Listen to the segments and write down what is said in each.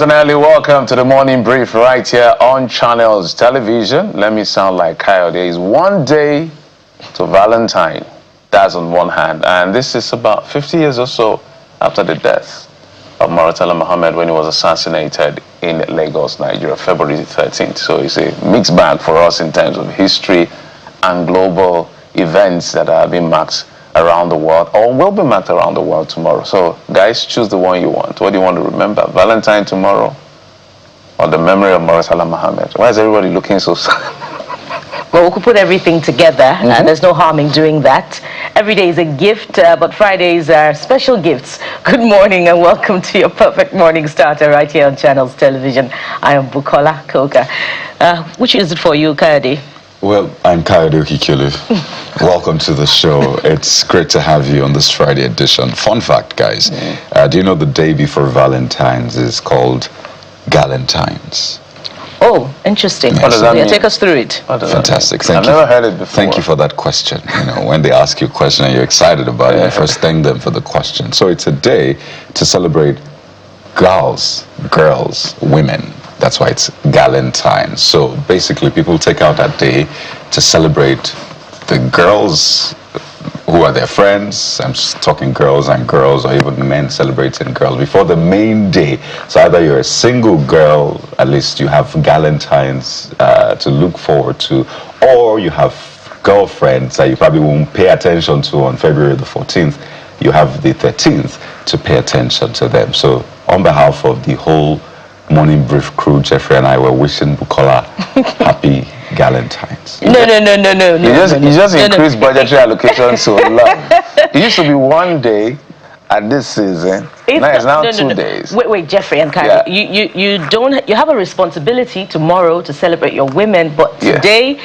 Bright welcome to the morning brief right here on Channels Television. Let me sound like Kyle. There is one day to Valentine. That's on one hand. And this is about 50 years or so after the death of Murtala Muhammad when he was assassinated in Lagos, Nigeria, February 13th. So it's a mixed bag for us in terms of history and global events that are being marked around the world or will be marked around the world tomorrow. So guys, choose the one you want. What do you want to remember? Valentine tomorrow or the memory of Murtala Muhammad? Why is everybody looking so sad? Well, we could put everything together. There's no harm in doing that. Every day is a gift, but Fridays are special gifts. Good morning and welcome to your perfect morning starter right here on Channels Television. I am Bukola Koka. Which is it for you, Kayode? Well, I'm Kayode Okikulu. Welcome to the show. It's great to have you on this Friday edition. Fun fact, guys. Do you know the day before Valentine's is called Galentine's? Oh, interesting. What does that mean? Take us through it. Fantastic. I've never heard it before. Thank you for that question. You know, when they ask you a question and you're excited about it, you first thank them for the question. So it's a day to celebrate girls, women. That's why it's Galentine's. So basically, people take out that day to celebrate the girls who are their friends. I'm just talking girls and girls, or even men celebrating girls before the main day. So either you're a single girl, at least you have Galentine's to look forward to, or you have girlfriends that you probably won't pay attention to on February the 14th. You have the 13th to pay attention to them. So on behalf of the whole Morning Brief crew, Jeffrey and I were wishing Bukola happy Galentine's. No. You just increased budgetary allocation so long. It used to be one day at this season. Now it's now 2 days. Wait, Jeffrey and Kyrie. Yeah. You have a responsibility tomorrow to celebrate your women, but today,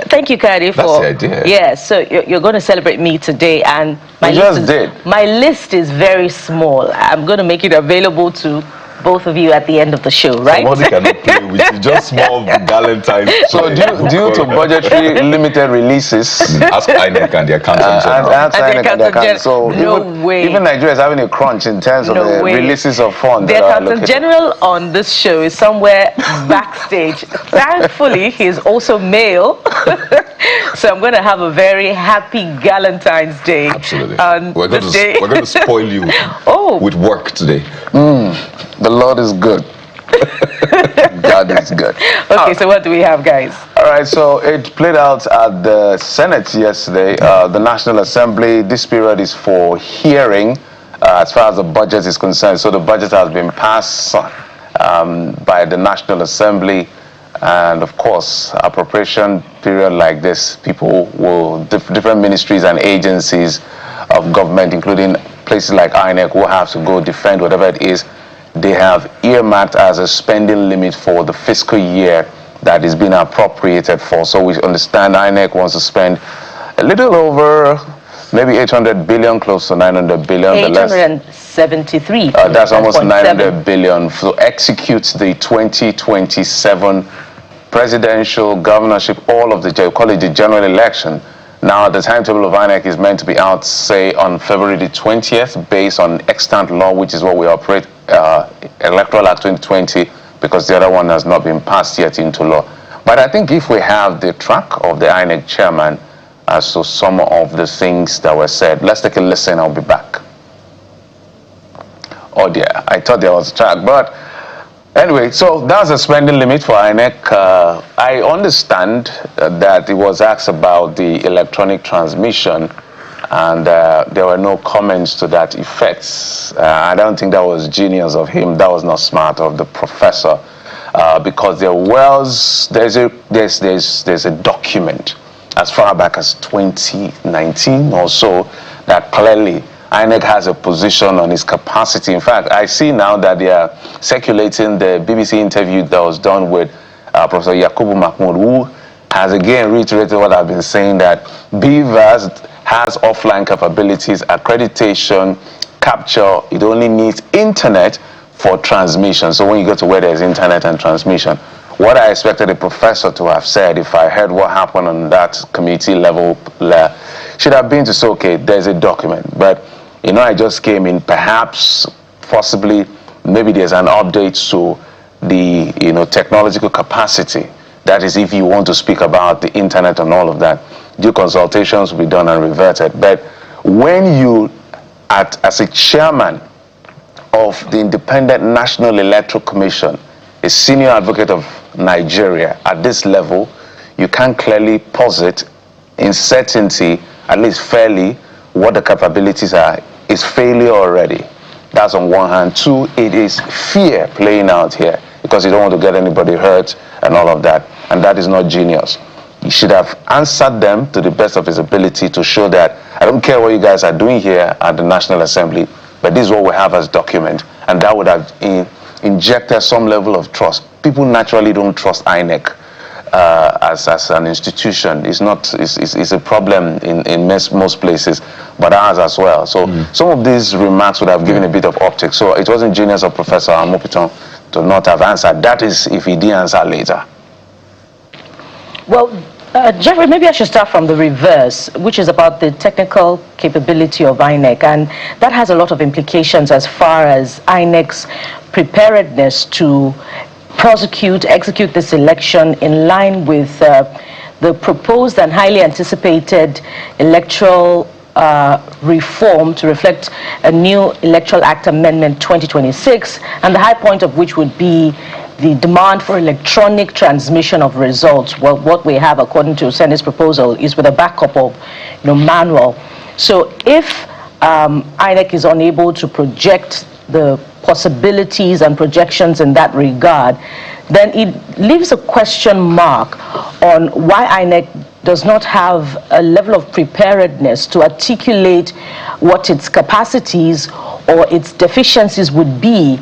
thank you, Kyrie, for that's the idea. Yeah, so you're going to celebrate me today, and my list is very small. I'm going to make it available to both of you at the end of the show, right? Somebody cannot play with you, just small Galentine's. So due to budgetary limited releases, ask INEC and the accountant general. So even Nigeria is having a crunch in terms of the releases of funds. The accountant general on this show is somewhere backstage. Thankfully, he's also male. So I'm going to have a very happy Galentine's Day. Absolutely. We're going to spoil you with work today. The Lord is good. God is good. Okay, so what do we have, guys? All right, so it played out at the Senate yesterday, the National Assembly. This period is for hearing as far as the budget is concerned. So the budget has been passed by the National Assembly. And of course, appropriation period like this, people will, different ministries and agencies of government, including places like INEC, will have to go defend whatever it is they have earmarked as a spending limit for the fiscal year that is being appropriated for. So we understand INEC wants to spend a little over maybe 800 billion, close to 900 billion. 873. That's almost 900 billion to execute the 2027 presidential, governorship, all of the, call it the general election. Now, the timetable of INEC is meant to be out, say, on February the 20th, based on extant law, which is what we operate, Electoral Act 2020, because the other one has not been passed yet into law. But I think if we have the track of the INEC chairman as to some of the things that were said, let's take a listen. I'll be back. Oh dear, I thought there was a track, but anyway, so that's a spending limit for INEC. I understand that it was asked about the electronic transmission, and there were no comments to that effect. I don't think that was genius of him. That was not smart of the professor, because there's a document as far back as 2019 or so that clearly INEC has a position on its capacity. In fact, I see now that they are circulating the BBC interview that was done with Professor Yakubu Mahmoud, who has again reiterated what I've been saying, that BVAS has offline capabilities, accreditation, capture. It only needs internet for transmission. So when you go to where there's internet and transmission, what I expected the professor to have said, if I heard what happened on that committee level, should have been to say, okay, there's a document. But you know, I just came in, perhaps, possibly, maybe there's an update to the technological capacity. That is, if you want to speak about the internet and all of that, due consultations will be done and reverted. But when you, as a chairman of the Independent National Electoral Commission, a senior advocate of Nigeria at this level, you can clearly posit in certainty, at least fairly, what the capabilities are. Is failure already. That's on one hand. Two, it is fear playing out here because you don't want to get anybody hurt and all of that. And that is not genius. You should have answered them to the best of his ability to show that I don't care what you guys are doing here at the National Assembly, but this is what we have as document. And that would have injected some level of trust. People naturally don't trust INEC as an institution. It's a problem in most places, but ours as well. So some of these remarks would have given a bit of optics. So it wasn't genius of Professor Amopiton to not have answered. That is if he did answer later. Well, Jeffrey, maybe I should start from the reverse, which is about the technical capability of INEC, and that has a lot of implications as far as INEC's preparedness to execute this election in line with the proposed and highly anticipated electoral reform to reflect a new Electoral Act Amendment 2026, and the high point of which would be the demand for electronic transmission of results. Well, what we have, according to Senate's proposal, is with a backup of manual. So if INEC is unable to project the possibilities and projections in that regard, then it leaves a question mark on why INEC does not have a level of preparedness to articulate what its capacities or its deficiencies would be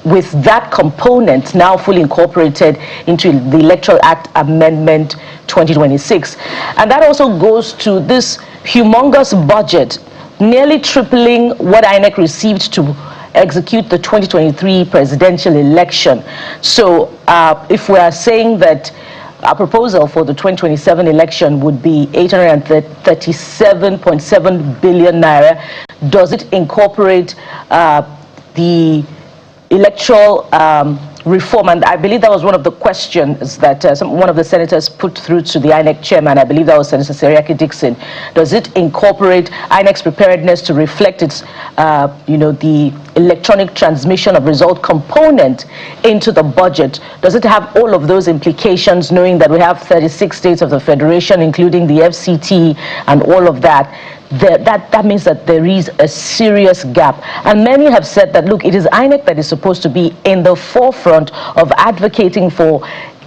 with that component now fully incorporated into the Electoral Act Amendment 2026. And that also goes to this humongous budget, nearly tripling what INEC received to execute the 2023 presidential election. So if we are saying that our proposal for the 2027 election would be 837.7 billion naira, does it incorporate the electoral reform? And I believe that was one of the questions that one of the senators put through to the INEC chairman. I believe that was Senator Seriake Dixon. Does it incorporate INEC's preparedness to reflect its, the electronic transmission of result component into the budget? Does it have all of those implications, knowing that we have 36 states of the Federation, including the FCT and all of that? That means that there is a serious gap. And many have said that, look, it is INEC that is supposed to be in the forefront of advocating for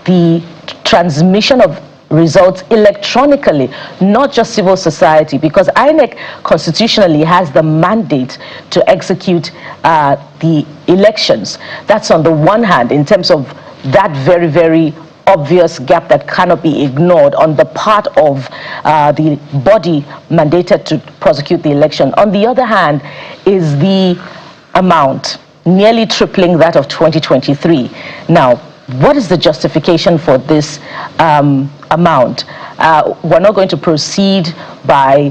the transmission of results electronically, not just civil society, because INEC constitutionally has the mandate to execute the elections. That's on the one hand, in terms of that very, very obvious gap that cannot be ignored on the part of the body mandated to prosecute the election. On the other hand is the amount, nearly tripling that of 2023. Now, what is the justification for this amount? We're not going to proceed by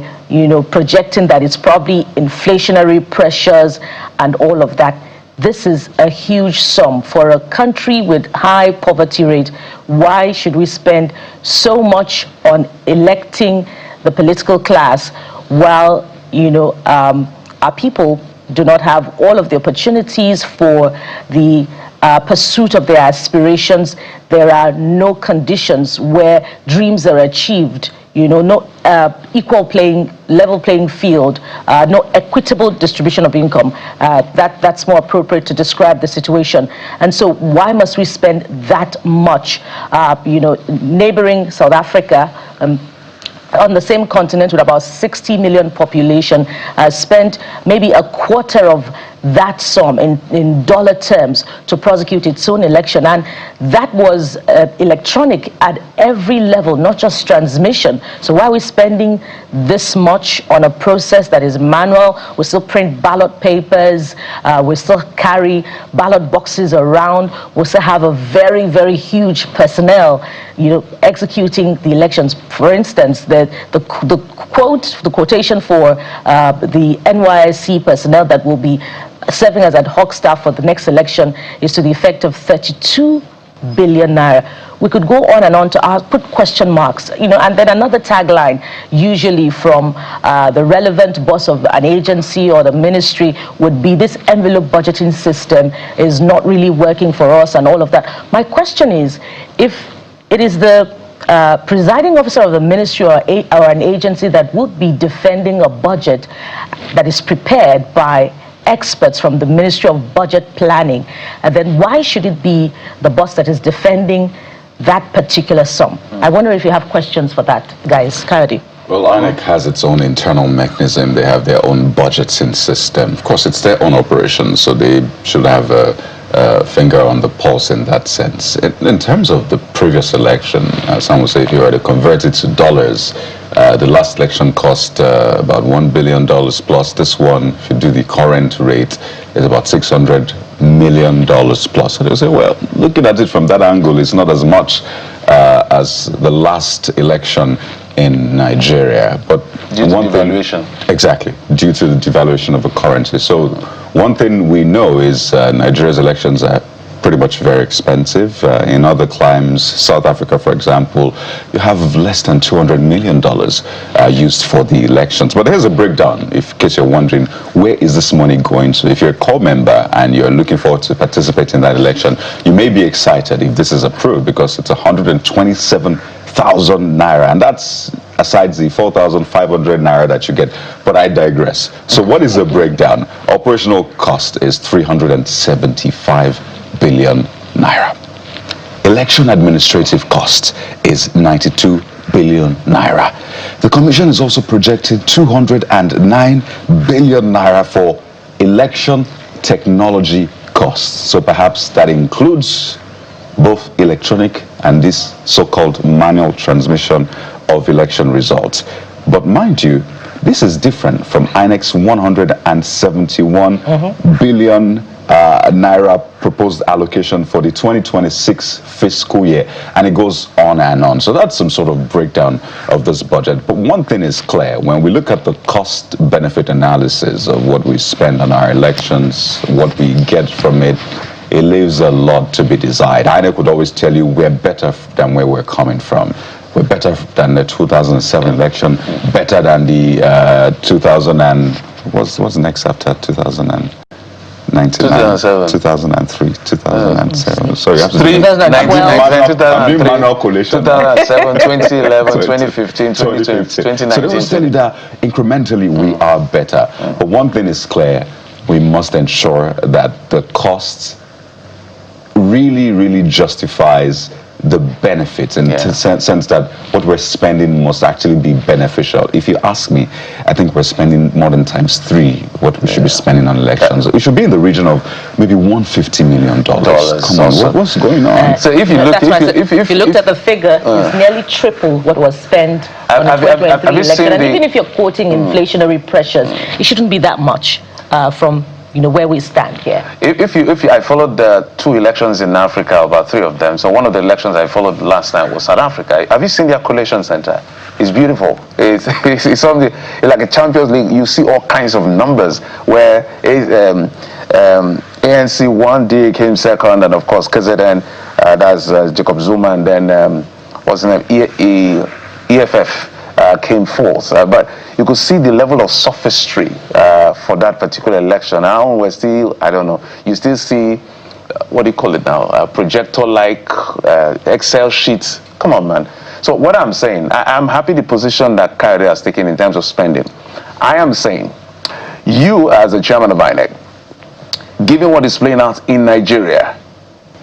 projecting that it's probably inflationary pressures and all of that. This is a huge sum for a country with high poverty rate. Why should we spend so much on electing the political class while our people do not have all of the opportunities for the pursuit of their aspirations? There are no conditions where dreams are achieved. No level playing field, no equitable distribution of income. That's more appropriate to describe the situation. And so why must we spend that much? Neighboring South Africa, on the same continent with about 60 million population, spent maybe a quarter of that sum in dollar terms to prosecute its own election. And that was electronic at every level, not just transmission. So why are we spending this much on a process that is manual? We still print ballot papers, we still carry ballot boxes around, we still have a very, very huge personnel executing the elections. For instance, the quotation for the NYSC personnel that will be serving as ad hoc staff for the next election is to the effect of 32 billion naira. We could go on and on to put question marks, and then another tagline, usually from the relevant boss of an agency or the ministry, would be this envelope budgeting system is not really working for us and all of that. My question is, if it is the presiding officer of the ministry or an agency that would be defending a budget that is prepared by experts from the Ministry of Budget Planning, and then why should it be the boss that is defending that particular sum? I wonder if you have questions for that, guys. Coyote. Well, INEC has its own internal mechanism. They have their own budgeting system. Of course, it's their own operation, so they should have a finger on the pulse in that sense. In terms of the previous election, some would say if you were to convert it to dollars, the last election cost about $1 billion plus. This one, if you do the current rate, is about $600 million plus. So they'll say, well, looking at it from that angle, it's not as much as the last election in Nigeria. But due to devaluation. Exactly, due to the devaluation of the currency. So one thing we know is Nigeria's elections are pretty much very expensive. In other climes, South Africa, for example, you have less than $200 million used for the elections. But here's a breakdown, in case you're wondering, where is this money going to? If you're a core member and you're looking forward to participate in that election, you may be excited if this is approved, because it's 127,000 naira, and that's aside the 4,500 naira that you get. But I digress. So what is the breakdown? Operational cost is 375 billion naira. Election administrative cost is 92 billion naira. The commission is also projecting 209 billion naira for election technology costs. So perhaps that includes both electronic and this so-called manual transmission of election results. But mind you, this is different from INEC's 171 billion naira proposed allocation for the 2026 fiscal year, and it goes on and on. So that's some sort of breakdown of this budget. But one thing is clear: when we look at the cost benefit analysis of what we spend on our elections, what we get from it, it leaves a lot to be desired. INEC would always tell you we're better than where we're coming from. We're better than the 2007 election, better than the 2000 and what's next after 2000? 2007, 2003, 2007. So you have to do 2007, 2011, 2015, 2020, 2019. So they will tell you that incrementally we are better. But one thing is clear: we must ensure that the costs really justifies the benefits, in the sense that what we're spending must actually be beneficial. If you ask me, I think we're spending more than ×3 what we should be spending on elections. It should be in the region of maybe $150 million. Come on, what's going on? So if you look, if you looked at the figure, it's nearly triple what was spent on the 2023 election. And even if you're quoting inflationary pressures, it shouldn't be that much from where we stand here. I followed the 2 elections in Africa, about 3 of them. So one of the elections I followed last night was South Africa. Have you seen their collation center? It's beautiful. It's something, it's like a Champions League. You see all kinds of numbers where ANC won, DA came second, and of course KZN, that's Jacob Zuma, and then what's his name, EFF. Came fourth, but you could see the level of sophistry for that particular election. Now we're still, I don't know, you still see, what do you call it now, projector-like Excel sheets. Come on, man. So what I'm saying, I'm happy the position that Kyrie has taken in terms of spending. I am saying, you as the chairman of INEC, given what is playing out in Nigeria,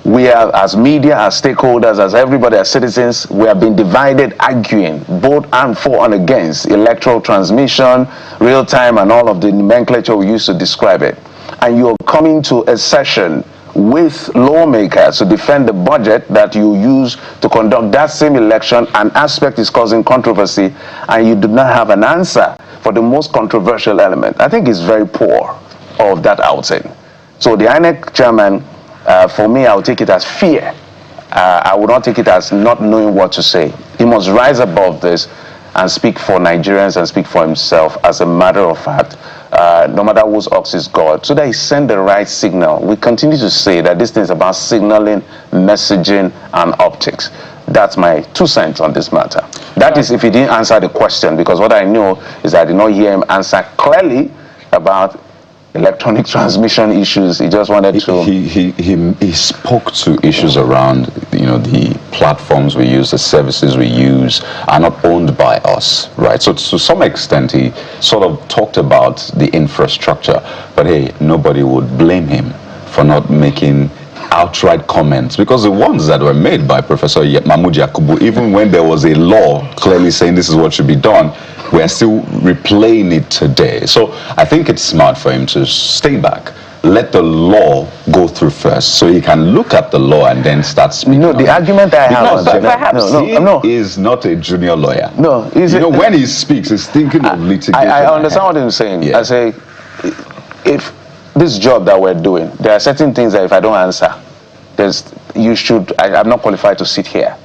we are, as media, as stakeholders, as everybody, as citizens, we have been divided, arguing both and for and against electoral transmission, real time, and all of the nomenclature we used to describe it. And you're coming to a session with lawmakers to defend the budget that you use to conduct that same election. An aspect is causing controversy, and you do not have an answer for the most controversial element. I think it's very poor of that outing. So the INEC chairman, for me, I would take it as fear. I would not take it as not knowing what to say. He must rise above this and speak for Nigerians and speak for himself as a matter of fact. no matter whose ox is God, so that he send the right signal. We continue to say that this thing is about signaling, messaging, and optics. That's my 2 cents on this matter. That is if he didn't answer the question, because what I know is I did not hear him answer clearly about electronic transmission issues. He just wanted to... He spoke to issues around, the platforms we use, the services we use are not owned by us, right? So to some extent, he sort of talked about the infrastructure, but hey, nobody would blame him for not making outright comments, because the ones that were made by Professor Mahmoud Yakubu, even when there was a law clearly saying this is what should be done, we are still replaying it today. So I think it's smart for him to stay back, let the law go through first, so he can look at the law and then start speaking. No, the argument I have... He is not a junior lawyer. No, when he speaks, he's thinking of litigation. I understand what I'm saying. Yeah. I say, if this job that we're doing, there are certain things that if I don't answer, I'm not qualified to sit here.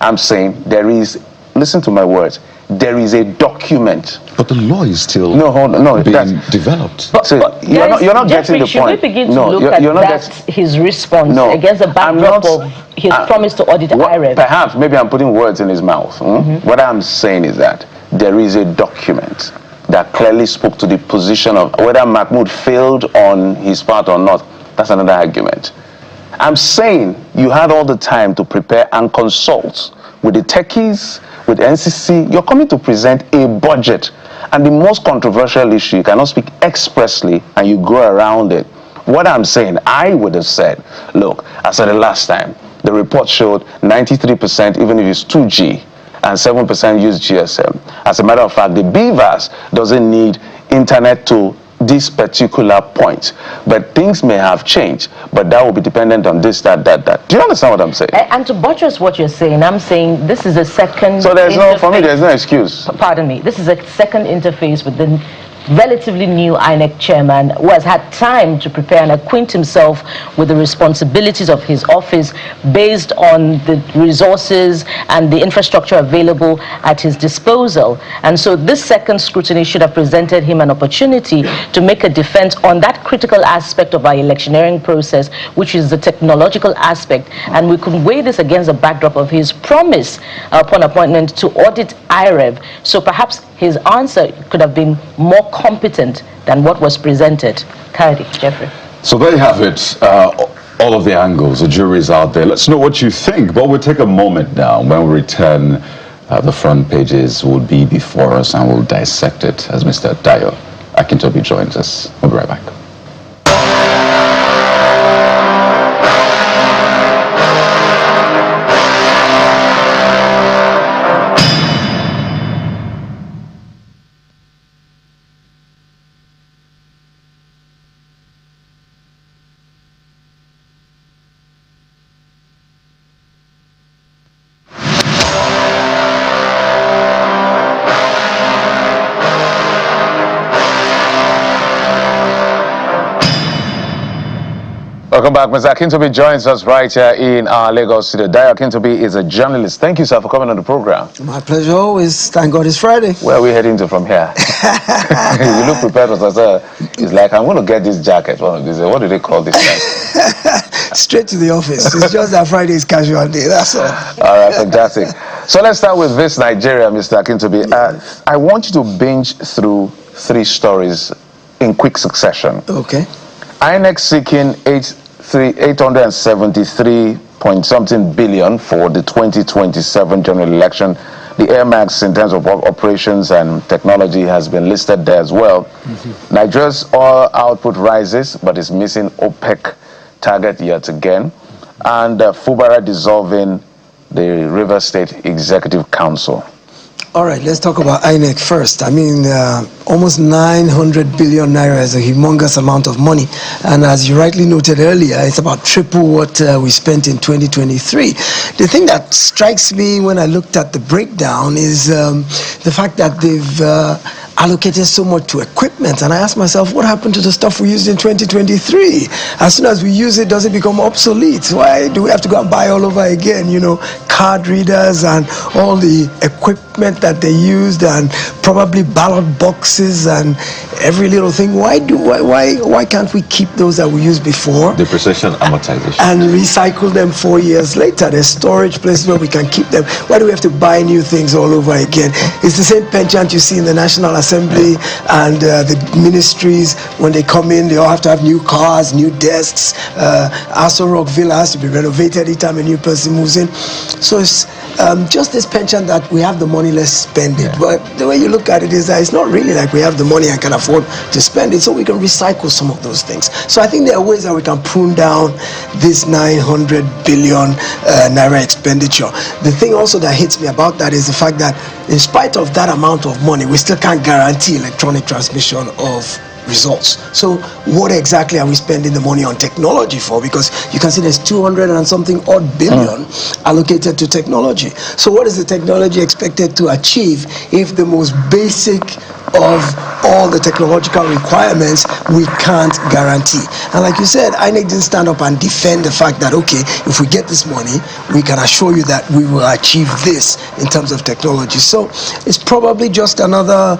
I'm saying listen to my words, there is a document. But the law is still being developed. But you're not Jeffrey, getting the should point. we begin to look at his response against the backdrop of his promise to audit IREV? Perhaps, maybe I'm putting words in his mouth. What I'm saying is that there is a document that clearly spoke to the position of whether Mahmoud failed on his part or not. That's another argument. I'm saying you had all the time to prepare and consult with the techies, with NCC. You're coming to present a budget, and the most controversial issue, you cannot speak expressly and you go around it. What I'm saying, I would have said, look, I said it last time, the report showed 93%, even if it's 2G, and 7% use GSM. As a matter of fact, the BVAS doesn't need internet to this particular point, but things may have changed, but that will be dependent on this, that. Do you understand what I'm saying? And to buttress what you're saying, I'm saying this is a second so for me there's no excuse. Pardon me, this is a second interface with the relatively new INEC chairman, who has had time to prepare and acquaint himself with the responsibilities of his office based on the resources and the infrastructure available at his disposal. And so this second scrutiny should have presented him an opportunity to make a defense on that critical aspect of our electioneering process, which is the technological aspect. And we could weigh this against the backdrop of his promise upon appointment to audit IREV. So perhaps his answer could have been more competent than what was presented. Kadi, Jeffrey. So there you have it. All of the angles, the jury's out there. Let's know what you think. But we'll take a moment now. When we return, the front pages will be before us and we'll dissect it as Mr. Dayo Akintobi joins us. We'll be right back. Welcome back. Mr. Akintobi joins us right here in our Lagos studio. Dayo Akintobi is a journalist. Thank you, sir, for coming on the program. My pleasure always. Thank God it's Friday. Where are we heading to from here? You look prepared, Mr. Sir. It's like, I'm going to get this jacket. One of these. What do they call this thing? Straight to the office. It's just that Friday is casual day. That's all. All right, fantastic. So let's start with this Nigeria, Mr. Akintobi. I want you to binge through 3 stories in quick succession. Okay. INEC seeking 873 point something billion for the 2027 general election. The earmarks in terms of operations and technology has been listed there as well. Nigeria's oil output rises, but is missing OPEC target yet again. And Fubara dissolving the River State Executive Council. All right, let's talk about INEC first. I mean, almost 900 billion naira is a humongous amount of money. And as you rightly noted earlier, it's about triple what we spent in 2023. The thing that strikes me when I looked at the breakdown is the fact that they've allocated so much to equipment. And I asked myself, what happened to the stuff we used in 2023? As soon as we use it, does it become obsolete? Why do we have to go and buy all over again? You know, card readers and all the equipment that they used, and probably ballot boxes and every little thing. Why can't we keep those that we used before? Depreciation, amortization. And recycle them 4 years later. There's storage places where we can keep them. Why do we have to buy new things all over again? It's the same penchant you see in the National Assembly and the ministries. When they come in, they all have to have new cars, new desks. Aso Rock Villa has to be renovated each time a new person moves in. So it's just this penchant that we have the money, let's spend it. But the way you look at it is that it's not really like we have the money and can afford to spend it, so we can recycle some of those things. So I think there are ways that we can prune down this 900 billion naira expenditure. The thing also that hits me about that is the fact that in spite of that amount of money, we still can't guarantee electronic transmission of results. So what exactly are we spending the money on technology for? Because you can see there's 200 and something odd billion allocated to technology. So what is the technology expected to achieve if the most basic of all the technological requirements we can't guarantee? And like you said, INEC didn't stand up and defend the fact that, okay, if we get this money, we can assure you that we will achieve this in terms of technology. So it's probably just another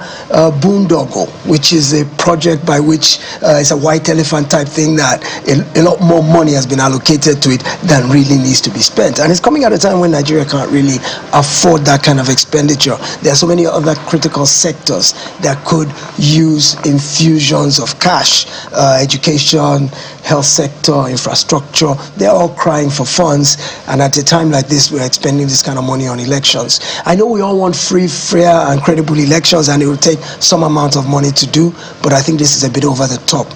boondoggle, which is a project by which it's a white elephant type thing that a lot more money has been allocated to it than really needs to be spent. And it's coming at a time when Nigeria can't really afford that kind of expenditure. There are so many other critical sectors that could use infusions of cash. Education, health sector, infrastructure, they're all crying for funds, and at a time like this we're expending this kind of money on elections. I know we all want free, fair and credible elections, and it will take some amount of money to do, but I think this is a bit over the top.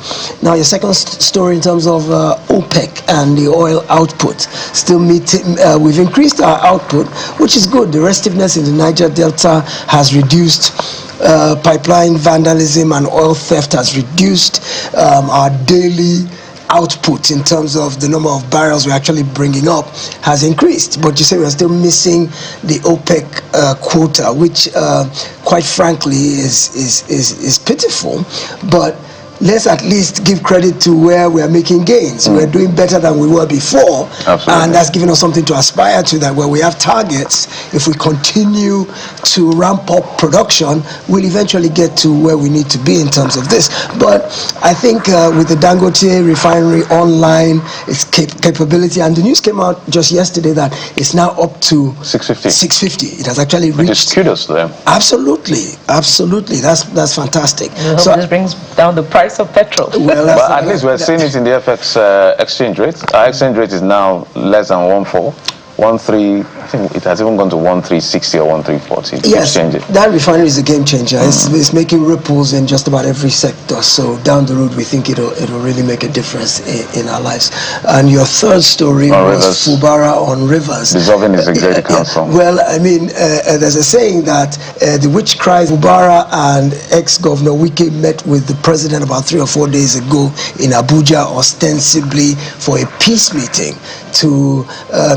Now your second story in terms of OPEC and the oil output, still meeting, we've increased our output, which is good. The restiveness in the Niger Delta has reduced. Pipeline vandalism and oil theft has reduced. Our daily output in terms of the number of barrels we're actually bringing up has increased, but you say we're still missing the OPEC quota, which quite frankly is pitiful. But let's at least give credit to where we're making gains. We're doing better than we were before. Absolutely. And that's giving us something to aspire to, that where we have targets, if we continue to ramp up production, we'll eventually get to where we need to be in terms of this. But I think with the Dangote refinery online, its capability, and the news came out just yesterday that it's now up to 650. It has actually reached. Just kudos to them. Absolutely, absolutely. That's fantastic. So this brings down the price of petrol. Well, But at least we're seeing it in the FX exchange rate. Our exchange rate is now less than 1.4. 1.3, I think it has even gone to 1.360 or 1.340. Yes, Change it. that refinery is a game changer. It's making ripples in just about every sector. So down the road, we think it'll really make a difference in our lives. And your third story was Rivers. Fubara on Rivers. Dissolving is a great council. Well, I mean, there's a saying that the witch cries. Fubara and ex-governor Wike met with the president about 3 or 4 days ago in Abuja, ostensibly for a peace meeting to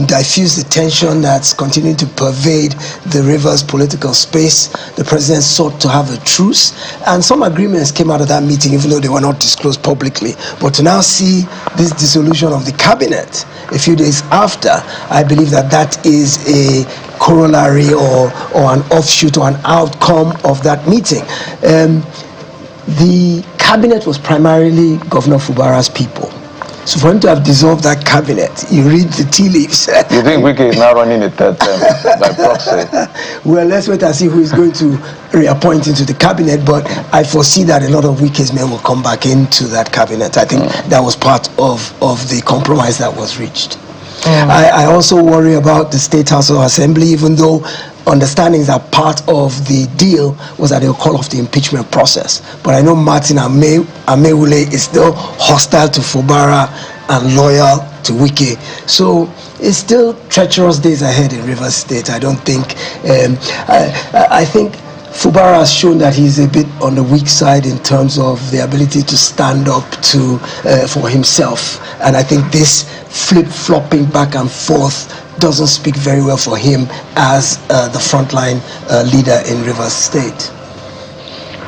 diffuse the tension that's continuing to pervade the Rivers political space. The president sought to have a truce, and some agreements came out of that meeting, even though they were not disclosed publicly. But to now see this dissolution of the cabinet a few days after, I believe that is a corollary or an offshoot or an outcome of that meeting. The cabinet was primarily Governor Fubara's people. So for him to have dissolved that cabinet, you read the tea leaves. You think Wike is now running a third term by proxy? Well, let's wait and see who is going to reappoint into the cabinet, but I foresee that a lot of Wike's men will come back into that cabinet. I think that was part of the compromise that was reached. I also worry about the State House of Assembly, even though understanding that part of the deal was that they'll call off the impeachment process. But I know Martin Amewule is still hostile to Fubara and loyal to Wike. So it's still treacherous days ahead in Rivers State. I don't think, I think Fubara has shown that he's a bit on the weak side in terms of the ability to stand up to for himself. And I think this flip-flopping back and forth doesn't speak very well for him as the frontline leader in Rivers State.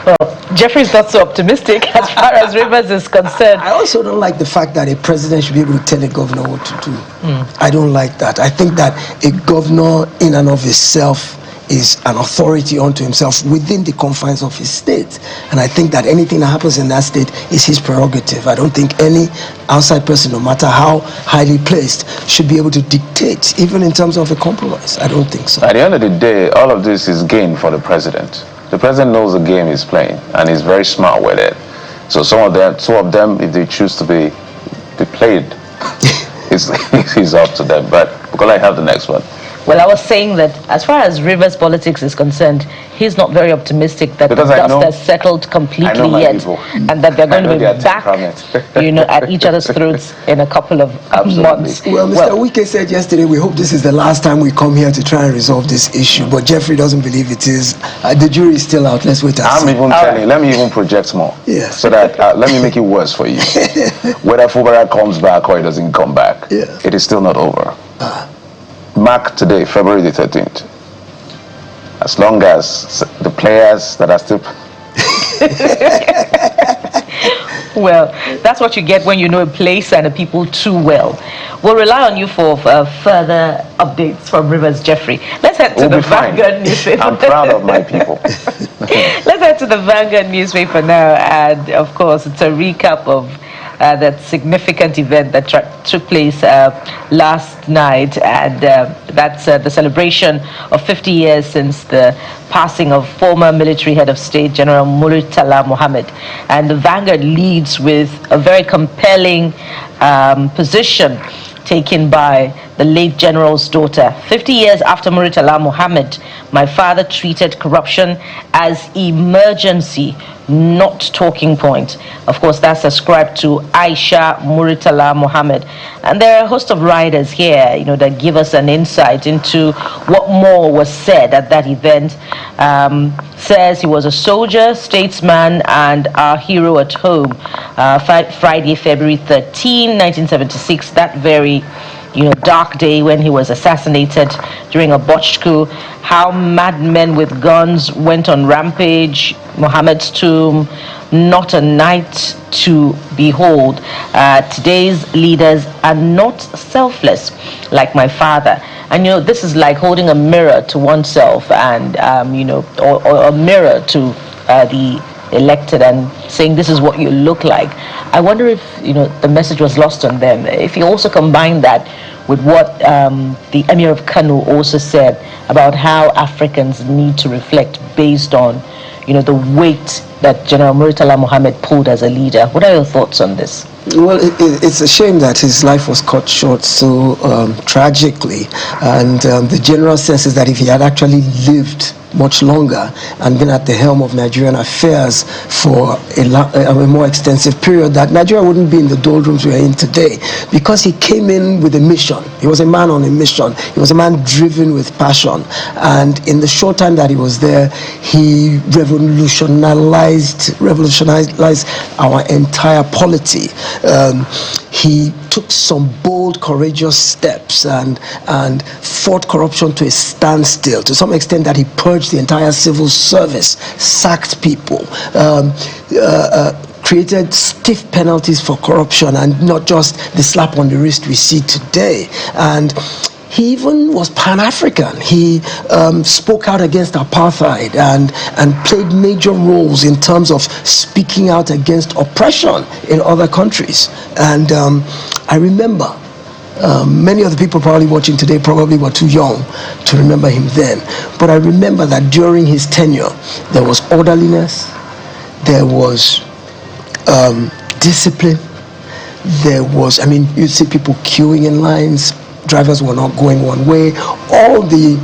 Well, Jeffrey's not so optimistic as far as Rivers is concerned. I also don't like the fact that a president should be able to tell a governor what to do. I don't like that. I think that a governor in and of itself is an authority unto himself within the confines of his state. And I think that anything that happens in that state is his prerogative. I don't think any outside person, no matter how highly placed, should be able to dictate, even in terms of a compromise. I don't think so. At the end of the day, all of this is gain for the president. The president knows the game he's playing, and he's very smart with it. So some of them, if they choose to be played, it's up to them. But because I have the next one. Well, I was saying that as far as Rivers politics is concerned, he's not very optimistic that Because the I dust know- has settled completely my yet, people. and that they're going to know be their back, temperament. at each other's throats in a couple of Absolutely. months. Well, Mr. Wike said yesterday, we hope this is the last time we come here to try and resolve this issue. But Jeffrey doesn't believe it is. The jury is still out. Let's wait and I'm see. even telling you, let me even project more. Yes. So that, let me make it worse for you. Whether Fubara comes back or he doesn't come back, Yeah. it is still not over. Mark today, February the 13th. As long as the players that are still... Well, that's what you get when you know a place and the people too well. We'll rely on you for further updates from Rivers, Jeffrey. Let's head to We'll the be fine. Vanguard newspaper. I'm proud of my people. Let's head to the Vanguard newspaper now, and of course, it's a recap of that significant event that took place last night, and that's the celebration of 50 years since the passing of former military head of state, General Murtala Mohammed. And the Vanguard leads with a very compelling position taken by the late general's daughter. 50 years after Murtala Mohammed, my father treated corruption as emergency, not talking point. Of course, that's ascribed to Aisha Murtala Mohammed. And there are a host of writers here, that give us an insight into what more was said at that event. Says he was a soldier, statesman, and our hero at home. Friday, February 13, 1976, that very dark day when he was assassinated during a botched coup, how madmen with guns went on rampage, Muhammad's tomb, not a night to behold. Today's leaders are not selfless like my father. And this is like holding a mirror to oneself and, or a mirror to the elected and saying this is what you look like. I wonder if the message was lost on them. If you also combine that with what the Emir of Kano also said about how Africans need to reflect based on the weight that General Murtala Mohammed pulled as a leader. What are your thoughts on this? Well, it's a shame that his life was cut short so tragically, and the general sense is that if he had actually lived much longer and been at the helm of Nigerian affairs for a more extensive period, that Nigeria wouldn't be in the doldrums we're in today, because he came in with a mission. He was a man on a mission. He was a man driven with passion, and in the short time that he was there, he revolutionized our entire polity. He took some bold, courageous steps and fought corruption to a standstill, to some extent that he purged the entire civil service, sacked people, created stiff penalties for corruption, and not just the slap on the wrist we see today. And he even was Pan-African. He spoke out against apartheid and played major roles in terms of speaking out against oppression in other countries. And I remember, many of the people probably watching today probably were too young to remember him then. But I remember that during his tenure, there was orderliness, there was discipline, there was, you'd see people queuing in lines, drivers were not going one way, all the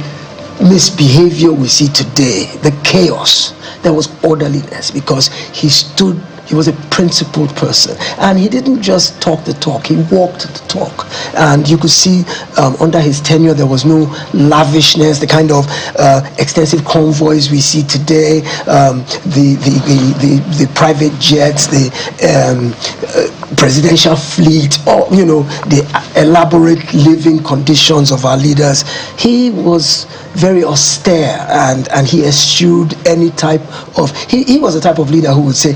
misbehavior we see today, the chaos, there was orderliness, because he stood He was a principled person, and he didn't just talk the talk, he walked the talk. And you could see under his tenure there was no lavishness, the kind of extensive convoys we see today, the private jets, the presidential fleet, or the elaborate living conditions of our leaders. He was very austere, and he eschewed any type of, he was the type of leader who would say,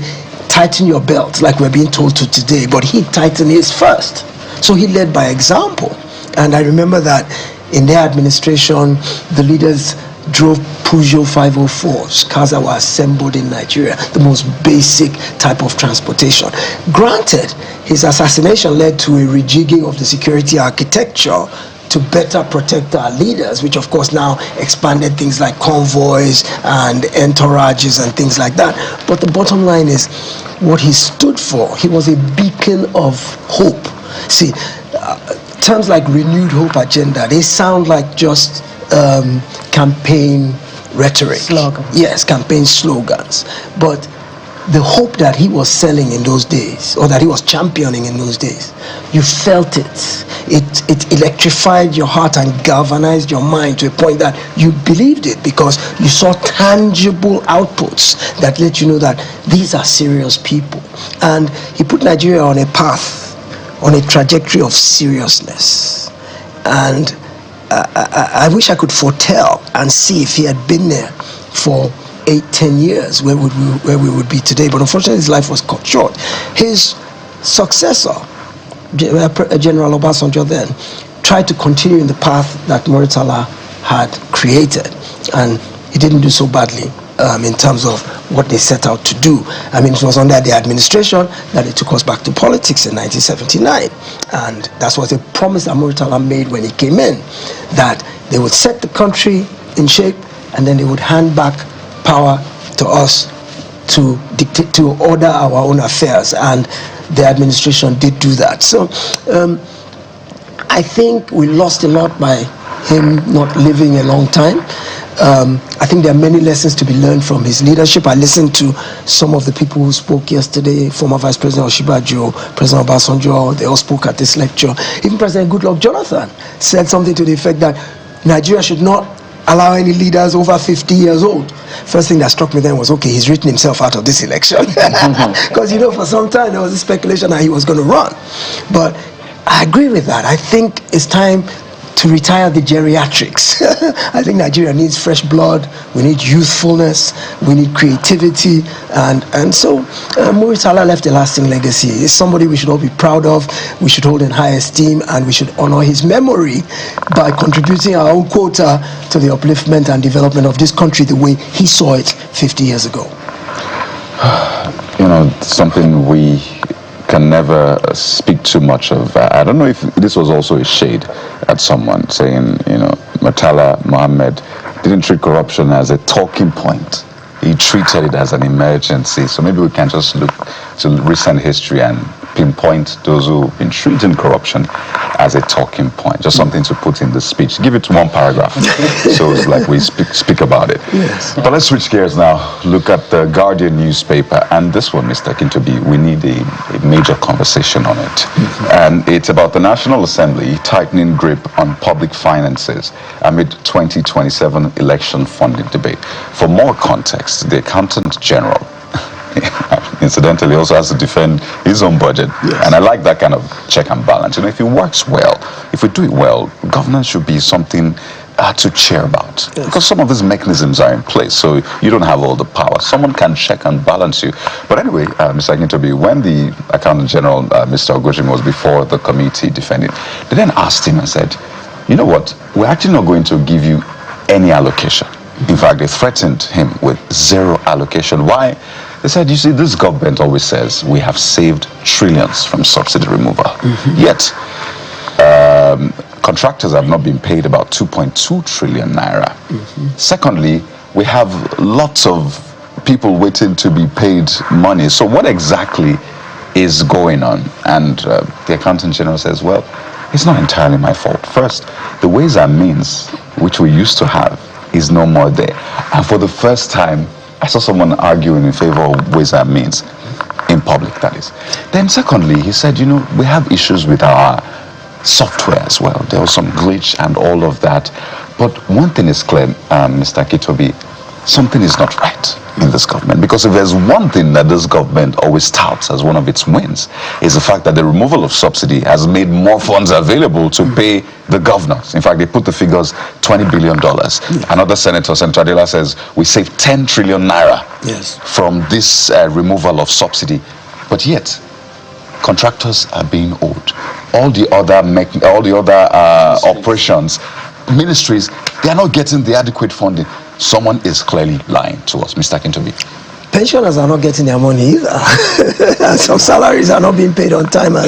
tighten your belt, like we're being told to today, but he tightened his first. So he led by example. And I remember that in their administration, the leaders drove Peugeot 504s, cars that were assembled in Nigeria, the most basic type of transportation. Granted, his assassination led to a rejigging of the security architecture to better protect our leaders, which of course now expanded things like convoys and entourages and things like that. But the bottom line is what he stood for. He was a beacon of hope. See, terms like renewed hope agenda, they sound like just campaign rhetoric. Slogan. Yes, campaign slogans. But the hope that he was selling in those days, or that he was championing in those days, you felt it. It electrified your heart and galvanized your mind to a point that you believed it, because you saw tangible outputs that let you know that these are serious people. And he put Nigeria on a path, on a trajectory of seriousness. And I wish I could foretell and see if he had been there for 8-10 years, where we would be today. But unfortunately his life was cut short. His successor, General Obasanjo, then tried to continue in the path that Muritala had created, and he didn't do so badly in terms of what they set out to do. I mean, it was under the administration that it took us back to politics in 1979, and that was a promise that Muritala made when he came in, that they would set the country in shape and then they would hand back power to us to dictate, to order our own affairs, and the administration did do that. So I think we lost a lot by him not living a long time. I think there are many lessons to be learned from his leadership. I listened to some of the people who spoke yesterday, former Vice President Oshibajo, President Obasanjo, they all spoke at this lecture. Even President Goodluck Jonathan said something to the effect that Nigeria should not allow any leaders over 50 years old. First thing that struck me then was, okay, he's written himself out of this election. Because, for some time there was a speculation that he was going to run. But I agree with that. I think it's time to retire the geriatrics. I think Nigeria needs fresh blood. We need youthfulness. We need creativity. And so Muritala left a lasting legacy. He's somebody we should all be proud of. We should hold in high esteem, and we should honor his memory by contributing our own quota to the upliftment and development of this country the way he saw it 50 years ago. Something we can never speak too much of. I don't know if this was also a shade at someone saying, Murtala Mohammed didn't treat corruption as a talking point. He treated it as an emergency. So maybe we can just look to recent history and pinpoint those who've been treating corruption as a talking point, just something to put in the speech. Give it one paragraph, so it's like we speak about it. Yes. But let's switch gears now. Look at the Guardian newspaper, and this one, Mr. Kintobi, we need a major conversation on it. And it's about the National Assembly tightening grip on public finances amid 2027 election funding debate. For more context, the Accountant General incidentally also has to defend his own budget. Yes. And I like that kind of check and balance. If it works well, if we do it well, governance should be something to cheer about. Yes. Because some of these mechanisms are in place, so you don't have all the power. Someone can check and balance you. But anyway, Mr. Akintobi, when the Accountant General, Mr. Ogun, was before the committee defending, they then asked him and said, you know what, we're actually not going to give you any allocation. In fact, they threatened him with zero allocation. Why? They said, you see, this government always says we have saved trillions from subsidy removal. Yet, contractors have not been paid about 2.2 trillion naira. Secondly, we have lots of people waiting to be paid money. So what exactly is going on? And the Accountant General says, well, it's not entirely my fault. First, the Ways and Means, which we used to have, is no more there. And for the first time, I saw someone arguing in favor of Ways and Means. in public, that is. Then secondly, he said, we have issues with our software as well. There was some glitch and all of that. But one thing is clear, Mr. Kitobi, something is not right in this government. Because if there's one thing that this government always touts as one of its wins, is the fact that the removal of subsidy has made more funds available to pay the governors. In fact, they put the figures $20 billion. Another senator, Senator Adela, says we saved 10 trillion naira from this removal of subsidy. But yet, contractors are being owed. All the other operations, ministries, they are not getting the adequate funding. Someone is clearly lying to us, Mr. Kintobi. Pensioners are not getting their money either. Some salaries are not being paid on time well,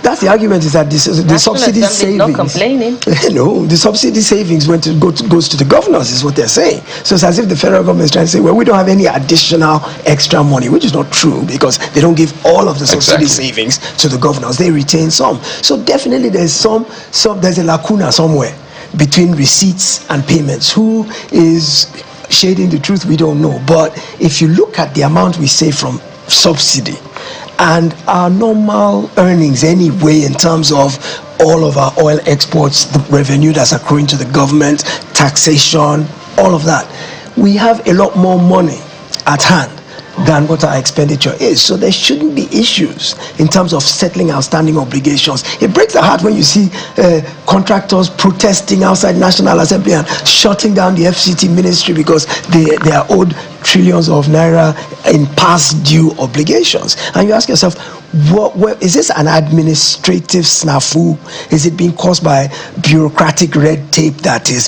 that's the argument, is that the subsidy savings. Not complaining. No, the subsidy savings goes to the governors, is what they're saying. So it's as if the federal government is trying to say, well, we don't have any additional extra money, which is not true, because they don't give all of the subsidy savings to the governors. They retain some. So definitely there's there's a lacuna somewhere between receipts and payments. Who is shading the truth, we don't know. But if you look at the amount we save from subsidy and our normal earnings anyway, in terms of all of our oil exports, the revenue that's accruing to the government, taxation, all of that, we have a lot more money at hand than what our expenditure is. So there shouldn't be issues in terms of settling outstanding obligations. It breaks the heart when you see contractors protesting outside National Assembly and shutting down the FCT ministry because they are owed trillions of naira in past due obligations. And you ask yourself, is this an administrative snafu? Is it being caused by bureaucratic red tape that is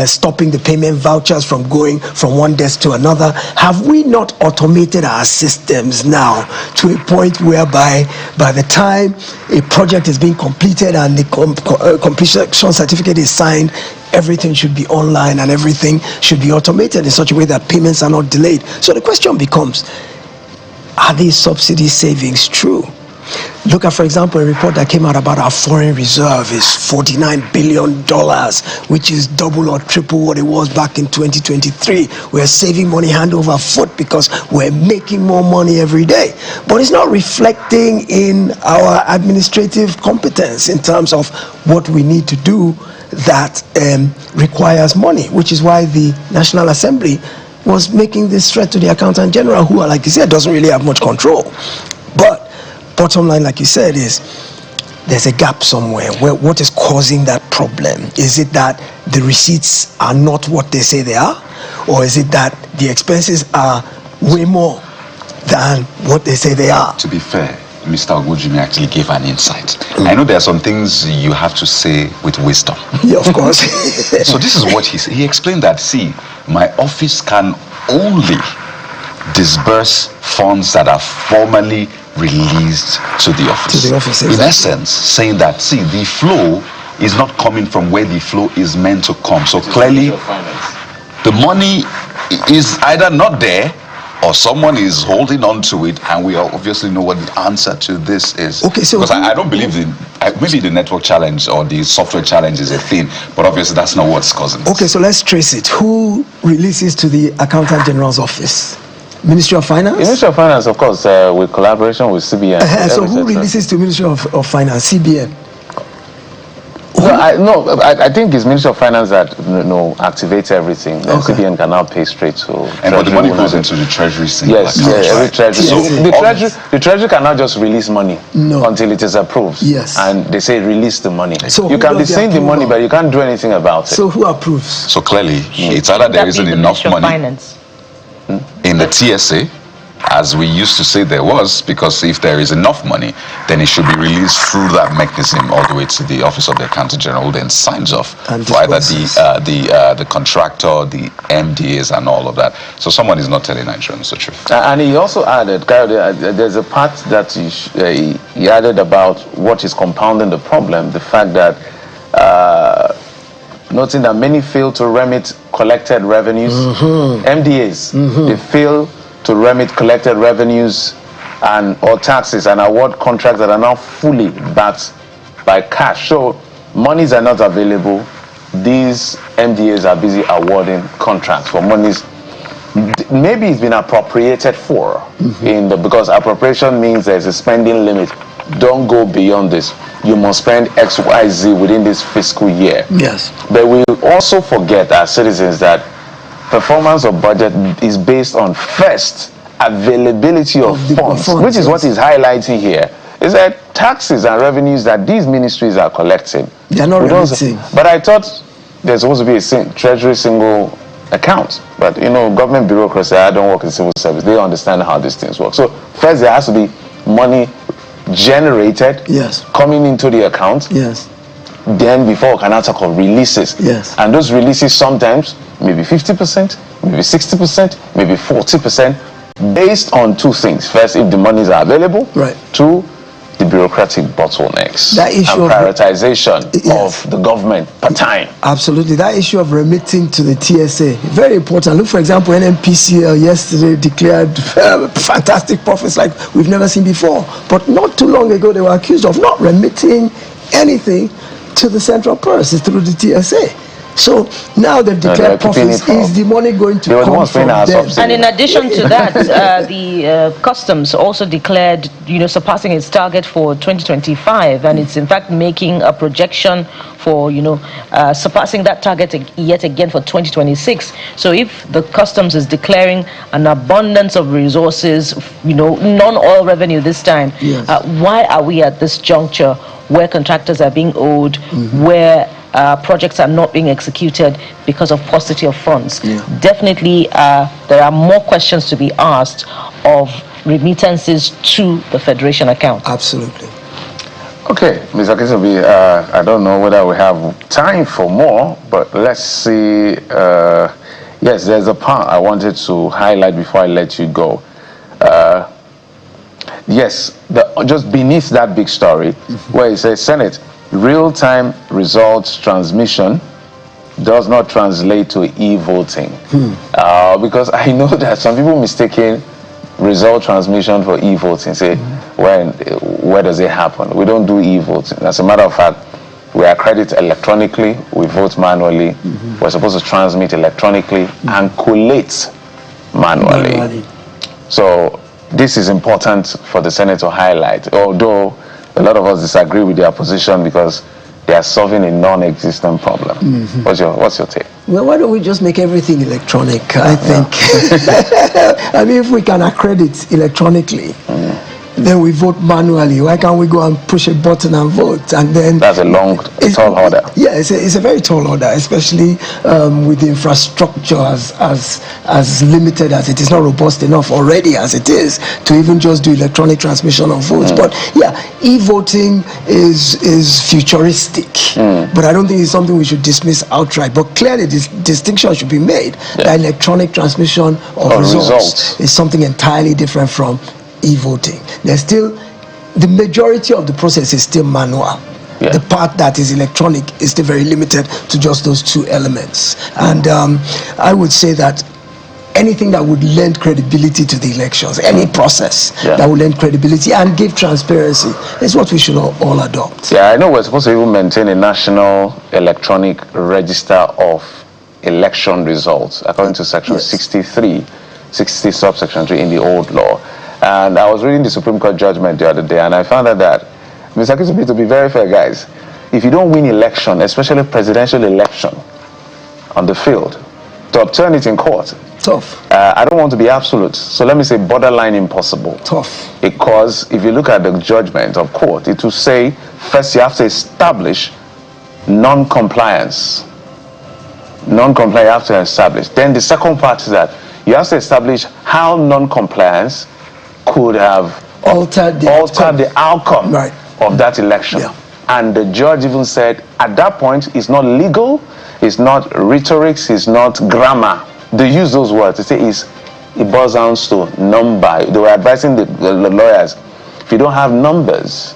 stopping the payment vouchers from going from one desk to another? Have we not automated our systems now to a point whereby by the time a project is being completed and the completion certificate is signed, everything should be online and everything should be automated in such a way that payments are not delayed? So the question becomes, are these subsidy savings true? Look at, for example, a report that came out about our foreign reserve is $49 billion, which is double or triple what it was back in 2023. We're saving money hand over foot because we're making more money every day. But it's not reflecting in our administrative competence in terms of what we need to do that requires money, which is why the National Assembly was making this threat to the Accountant General, who, like you said, doesn't really have much control. But bottom line, like you said, is there's a gap somewhere. What is causing that problem? Is it that the receipts are not what they say they are? Or is it that the expenses are way more than what they say they are? To be fair, Mr. Ogujimi actually gave an insight. I know there are some things you have to say with wisdom. Yeah, of course. So this is what he said. He explained that, see, my office can only disburse funds that are formally released to the office. To the office, exactly. In essence, saying that, see, the flow is not coming from where the flow is meant to come. So clearly, the money is either not there or someone is holding on to it, and we obviously know what the answer to this is. Okay, so because I don't believe maybe the network challenge or the software challenge is a thing, but obviously that's not what's causing it. Okay, so let's trace it. Who releases to the Accountant General's office? Ministry of Finance? Ministry of Finance, of course, with collaboration with CBN. So who releases to Ministry of Finance? CBN? I think it's Ministry of Finance that activates everything. Okay. CBN can now pay straight to. And but the money goes into the Treasury. Yes, every Treasury. So the Treasury cannot just release money until it is approved. Yes. And they say release the money. So you can be seeing the money, but you can't do anything about it. So who approves? So clearly, it's either there isn't enough money in the TSA, as we used to say there was, because if there is enough money, then it should be released through that mechanism all the way to the Office of the Accountant General, then signs off for either the contractor, the MDAs, and all of that. So someone is not telling Nigerians the truth. And he also added, there's a part that he added about what is compounding the problem, the fact that noting that many fail to remit collected revenues, MDAs, they fail to remit collected revenues and or taxes and award contracts that are now fully backed by cash. So monies are not available. These MDAs are busy awarding contracts for monies. maybe it's been appropriated for because appropriation means there's a spending limit. Don't go beyond this. You must spend X, Y, Z within this fiscal year. Yes. But we also forget as citizens that performance of budget is based on first availability of funds, which is what is highlighting here. Is that taxes and revenues that these ministries are collecting. They're not remitting. But I thought there's supposed to be a treasury single account. But government bureaucracy, I don't work in civil service. They understand how these things work. So first there has to be money generated, coming into the account. Yes. Then before we can now talk of releases. Yes. And those releases sometimes maybe 50%, maybe 60%, maybe 40%, based on two things. First, if the monies are available. Right. Two, the bureaucratic bottlenecks that issue and prioritization of the government per time. Absolutely. That issue of remitting to the TSA, very important. Look, for example, NNPCL yesterday declared fantastic profits like we've never seen before. But not too long ago, they were accused of not remitting anything to the central purse through the TSA. So now they've declared profits. Is the money going to come from them? And in addition to that, the customs also declared, surpassing its target for 2025, and it's in fact making a projection for, surpassing that target yet again for 2026. So if the customs is declaring an abundance of resources, non-oil revenue this time, why are we at this juncture where contractors are being owed, where projects are not being executed because of paucity of funds? Definitely, there are more questions to be asked of remittances to the Federation account. Absolutely. Okay, Mr. Kisobi, I don't know whether we have time for more, but let's see. Yes, there's a part I wanted to highlight before I let you go. Yes, just beneath that big story, where it says, Senate, real-time results transmission does not translate to e-voting. Because I know that some people mistaking result transmission for e-voting. Say, where does it happen? We don't do e-voting. As a matter of fact, we accredit electronically, we vote manually. We're supposed to transmit electronically and collate manually. So this is important for the Senate to highlight, although a lot of us disagree with their position because they are solving a non-existent problem. What's your take? Well, why don't we just make everything electronic? I think. I mean, if we can accredit electronically, then we vote manually. Why can't we go and push a button and vote? And then that's a tall order. Yeah, it's a very tall order, especially with the infrastructure as limited as it is, not robust enough already as it is to even just do electronic transmission of votes. But yeah, e-voting is futuristic, but I don't think it's something we should dismiss outright. But clearly, this distinction should be made that electronic transmission of results is something entirely different from e-voting. There's still, the majority of the process is still manual. The part that is electronic is still very limited to just those two elements. And I would say that anything that would lend credibility to the elections, any process that would lend credibility and give transparency is what we should all adopt. Yeah, I know we're supposed to even maintain a national electronic register of election results according to section 63, 60 subsection 3 in the old law. And I was reading the Supreme Court judgment the other day, and I found out that, Mr. Kisobi, to be very fair, guys, if you don't win election, especially presidential election, on the field, to obtain it in court, tough. I don't want to be absolute, so let me say borderline impossible. Tough. Because if you look at the judgment of court, it will say, first you have to establish non-compliance. Non-compliance you have to establish. Then the second part is that you have to establish how non-compliance could have altered the outcome of that election. And the judge even said, at that point, it's not legal, it's not rhetoric, it's not grammar. They use those words. They say it boils down to number. They were advising the lawyers, if you don't have numbers,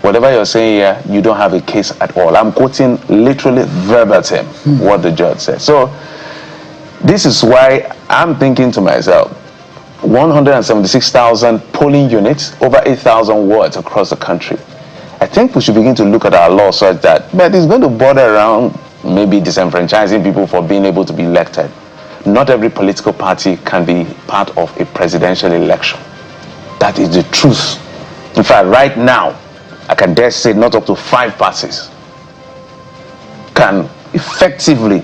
whatever you're saying here, you don't have a case at all. I'm quoting literally verbatim what the judge said. So this is why I'm thinking to myself, 176,000 polling units, over 8,000 wards across the country. I think we should begin to look at our law such that, but it's going to border around maybe disenfranchising people for being able to be elected. not every political party can be part of a presidential election. That is the truth. In fact, right now, I can dare say not up to 5 parties can effectively,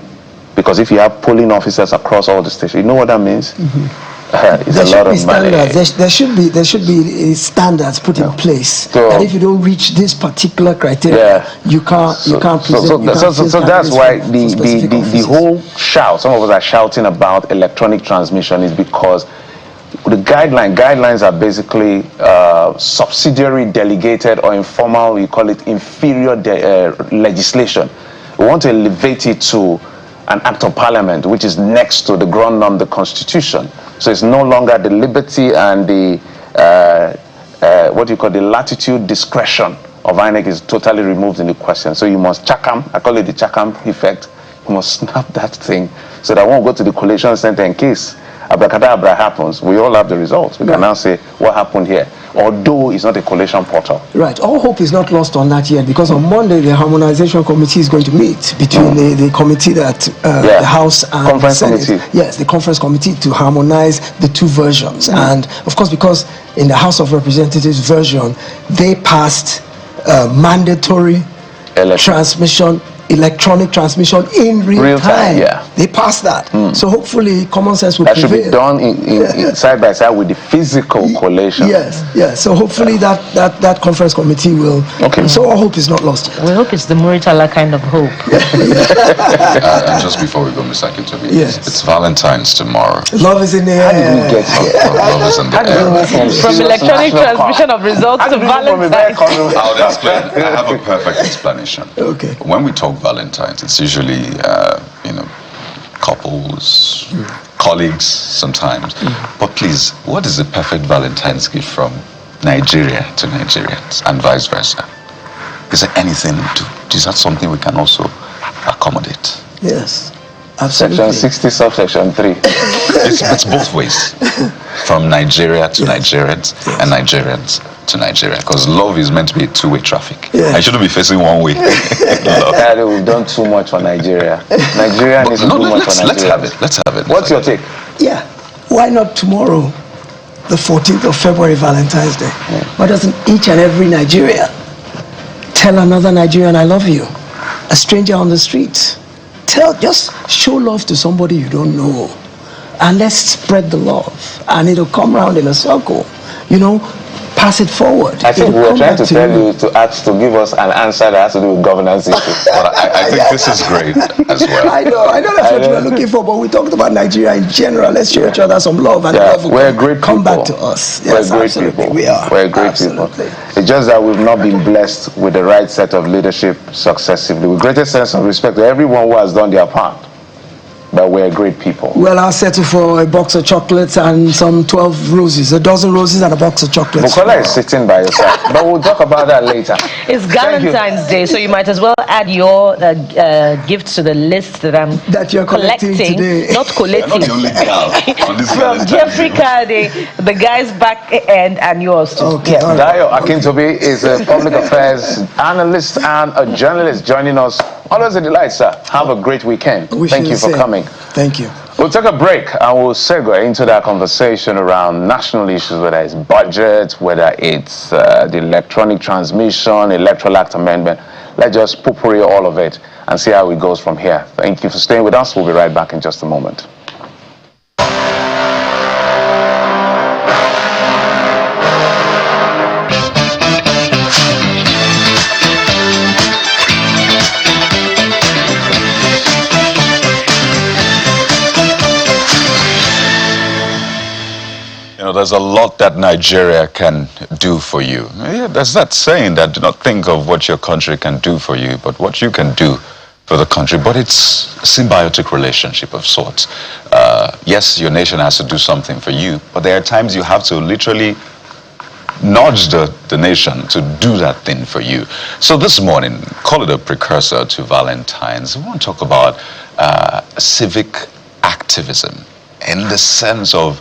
because if you have polling officers across all the states, you know what that means? It's a lot of money. There should be standards put in place that if you don't reach this particular criteria, you can't present. So that's why the whole shout, some of us are shouting about electronic transmission, is because the guidelines are basically subsidiary delegated or informal, we call it inferior legislation. We want to elevate it to an act of parliament, which is next to the ground norm, the constitution. So it's no longer the liberty and the what you call the latitude discretion of INEC is totally removed in the question. So you must chakam, I call it the chakam effect. You must snap that thing so that I won't go to the collation center in case abracadabra happens. We all have the results. We can now say what happened here, although it's not a collation portal. Right. All hope is not lost on that yet, because on Monday the harmonization committee is going to meet between the committee that the House and conference the Senate. committee. Yes, the conference committee to harmonize the two versions. And of course, because in the House of Representatives version, they passed mandatory transmission, electronic transmission in real time. They passed that. So hopefully common sense will prevail. That should be done in side by side with the physical collation. Yes. So hopefully that conference committee will. Okay. So all hope is not lost yet. We hope it's the Muritala kind of hope. And just before we go, Mr. Akintobi, it's Valentine's tomorrow. Love is in the air. How did we get here? Love is in the air. From electronic transmission of results to Valentine's. I'll explain. I have a perfect explanation. Okay. When we talk Valentine's, it's usually couples, colleagues sometimes. But please, what is the perfect Valentine's gift from Nigeria to Nigerians and vice versa? Is there anything is that something we can also accommodate? Yes, absolutely. Section 60, subsection 3. It's both ways. From Nigeria to Nigerians and Nigerians to Nigeria, because love is meant to be a two-way traffic. I shouldn't be facing one way. We've done too much for Nigeria. Nigeria needs to do much for Nigeria. Let's have it. What's your take? Yeah, why not tomorrow, the 14th of February, Valentine's Day? Why doesn't each and every Nigerian tell another Nigerian, I love you? A stranger on the street. Just show love to somebody you don't know. And let's spread the love. And it'll come around in a circle. Pass it forward. I think we were trying to tell you to give us an answer that has to do with governance issues. But I think this is great as well. I know that's what we were looking for, but we talked about Nigeria in general. Let's show each other some love, and love will come back to us. Yes, we're great people. We are. We're great people. It's just that we've not been blessed with the right set of leadership successively. With greatest sense of respect to everyone who has done their part. But we're great people. Well, I'll settle for a box of chocolates and some 12 roses, a dozen roses and a box of chocolates. Bukola is sitting by your side, but we'll talk about that later. It's Valentine's Day, so you might as well add your gifts to the list that you're collecting today. Not collecting. You're not the only girl on this From Jeffrey Kade, the guy's back end, and yours too. Okay. Dayo Akintobi is a public affairs analyst and a journalist joining us. Always a delight, sir. Have a great weekend. Thank you for coming. Thank you. We'll take a break and we'll segue into that conversation around national issues, whether it's budget, whether it's the electronic transmission, electoral act amendment. Let's just potpourri all of it and see how it goes from here. Thank you for staying with us. We'll be right back in just a moment. There's a lot that Nigeria can do for you. Yeah, there's that saying that do not think of what your country can do for you, but what you can do for the country. But it's a symbiotic relationship of sorts. Yes, your nation has to do something for you, but there are times you have to literally nudge the nation to do that thing for you. So this morning, call it a precursor to Valentine's. We want to talk about civic activism in the sense of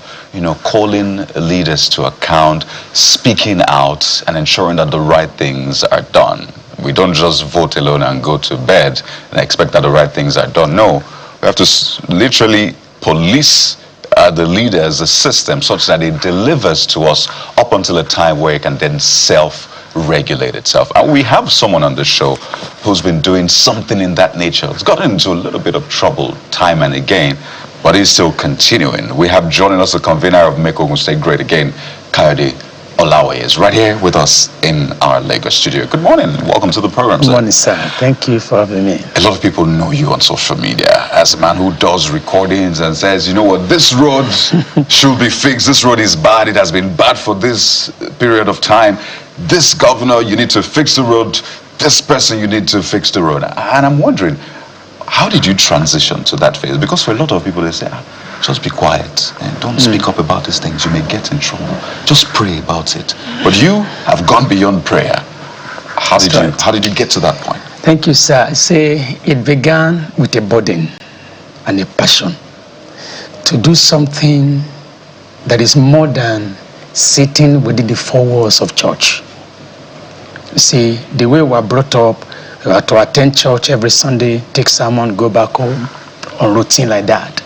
calling leaders to account, speaking out, and ensuring that the right things are done. We don't just vote alone and go to bed and expect that the right things are done. No, we have to literally police the leaders, the system, such that it delivers to us up until a time where it can then self-regulate itself. And we have someone on the show who's been doing something in that nature. It's gotten into a little bit of trouble time and again, but he's still continuing. We have joining us the convener of Make Ogun State Great Again, Kayode Olawe, is right here with us in our Lagos studio. Good morning. Welcome to the program, sir. Good morning, sir. Thank you for having me. A lot of people know you on social media as a man who does recordings and says, you know what, this road should be fixed. This road is bad. It has been bad for this period of time. This governor, you need to fix the road. This person, you need to fix the road. And I'm wondering, how did you transition to that phase? Because for a lot of people, they say, just be quiet and don't speak up about these things. You may get in trouble. Just pray about it. But you have gone beyond prayer. How did you get to that point? Thank you, sir. I say it began with a burden and a passion to do something that is more than sitting within the four walls of church. You see, the way we were brought up, we had to attend church every Sunday, take sermon, go back home, on routine like that.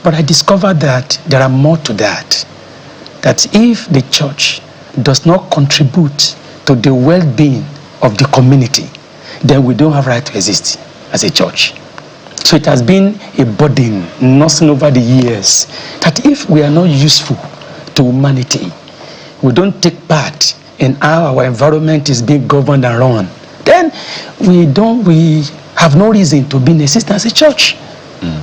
But I discovered that there are more to that. That if the church does not contribute to the well-being of the community, then we don't have right to exist as a church. So it has been a burden, nursing over the years, that if we are not useful to humanity, we don't take part in how our environment is being governed and run, then we have no reason to be in existence as a church.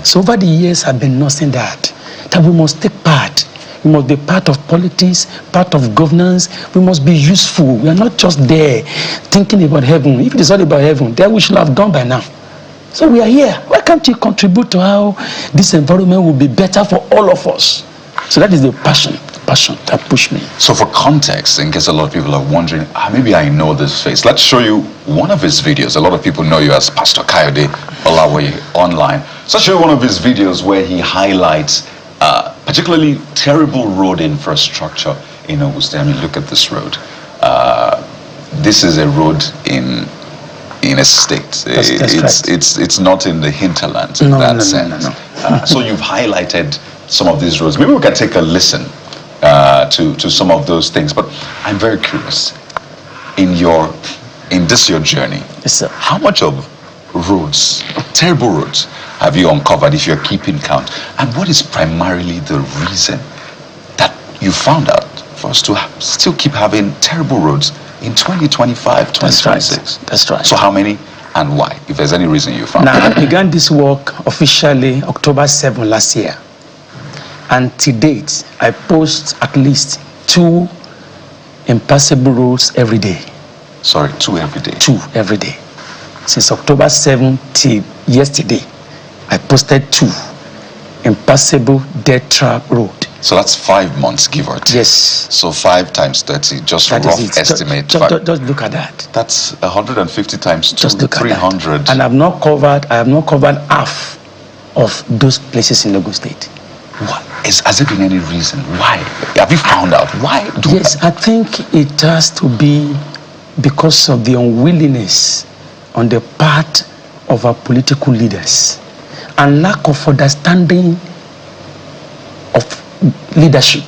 So over the years, I've been nursing that we must take part. We must be part of politics, part of governance. We must be useful. We are not just there thinking about heaven. If it is all about heaven, then we should have gone by now. So we are here. Why can't you contribute to how this environment will be better for all of us? So that is the passion that pushed me. So for context, in case a lot of people are wondering, maybe I know this face. Let's show you one of his videos. A lot of people know you as Pastor Kayode Olawe online. So I'll show you one of his videos where he highlights particularly terrible road infrastructure in Ogun State. I mean, look at this road. This is a road in a state. It's not in the hinterlands in that sense. No. So you've highlighted some of these roads. Maybe we can take a listen to some of those things. But I'm very curious. In this your journey, yes, sir, how much of roads, terrible roads, have you uncovered if you're keeping count? And what is primarily the reason that you found out for us to still keep having terrible roads in 2025, 2026? That's right. So how many and why, if there's any reason you found? Now, I began this work officially October 7 last year. And to date, I post at least 2 impassable roads every day. Sorry, 2 every day? 2 every day. Since October 7 till yesterday, I posted 2 impassable dead trap road. So that's 5 months, give or take. Yes. So 5 times 30, just rough estimate. Just look at that. That's 150 times 2, just look 300. And I have not covered half of those places in Ogun State. What? Has there been any reason? Why? Have you found out? Why? Yes, I think it has to be because of the unwillingness on the part of our political leaders and lack of understanding of leadership.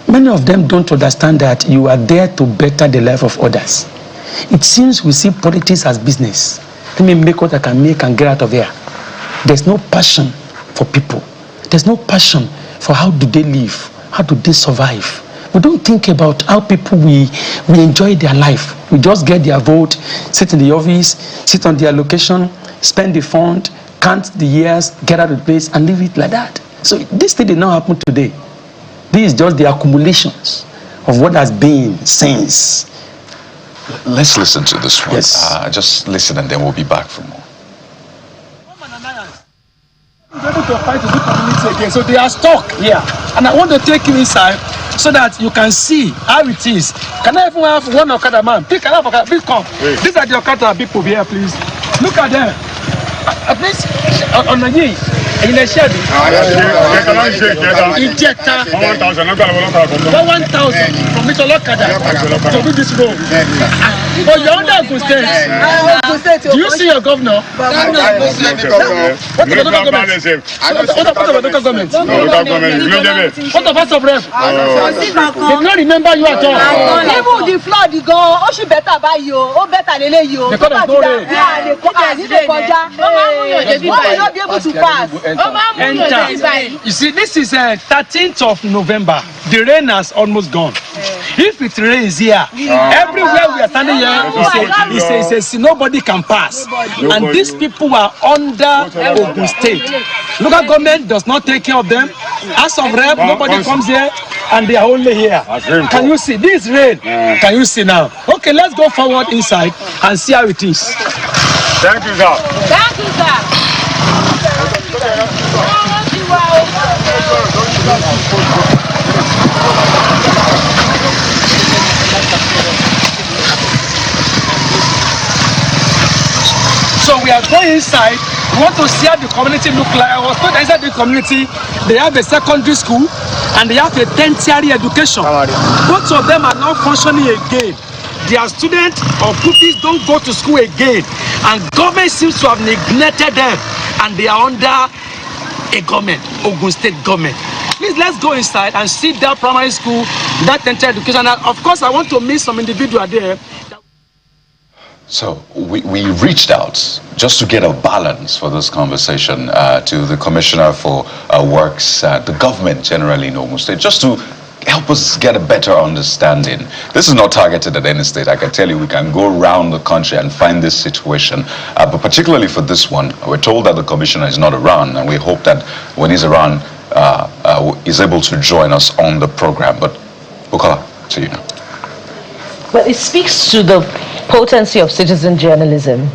Many of them don't understand that you are there to better the life of others. It seems we see politics as business. Let me make what I can make and get out of here. There's no passion for people. There's no passion for how do they live, how do they survive. We don't think about how people we enjoy their life. We just get their vote, sit in the office, sit on their location, spend the fund, count the years, get out of the place, and leave it like that. So this thing did not happen today. This is just the accumulations of what has been since. Let's listen to this one. Yes. Just listen and then we'll be back for more. Able to fight to do community again, so they are stuck here, and I want to take you inside so that you can see how it is. Can I even have one Okada man? Pick another Okada, please come. These are the Okada people here, please. Look at them. At least on the knee. ẹ̀yin lẹ ṣe àbí. ìjẹta 1,000 from Mr. Olokada to do this road. But you're under Ogun State. Do you see your governor? What about the local government? What of House of Rep? They don't remember you at all. Even the flood go, oh she better buy you, oh better lele you. Because of no rain. Yeah, they not be able to pass. Enter. You see, this is 13th of November. The rain has almost gone. If it rains here, everywhere we are standing here, it says nobody can pass. And these people are under Ogun State. Local government does not take care of them. House of Rep, nobody comes here, and they are only here. Can you see this rain? Can you see now? Okay, let's go forward inside and see how it is. Thank you, sir. Thank you, sir. So we are going inside. We want to see how the community look like. I was told that inside the community, they have a secondary school and they have a tertiary education. Both of them are not functioning again. Their students or pupils don't go to school again. And government seems to have neglected them. And they are under a government, Ogun State government. Please, let's go inside and see that primary school, that tertiary education. And of course, I want to meet some individual there. So we reached out just to get a balance for this conversation to the Commissioner for Works, the government generally in Ogun State, just to help us get a better understanding. This is not targeted at any state. I can tell you we can go around the country and find this situation. But particularly for this one, we're told that the Commissioner is not around, and we hope that when he's around, is able to join us on the program. But Bukola, to you now. Well, it speaks to the potency of citizen journalism.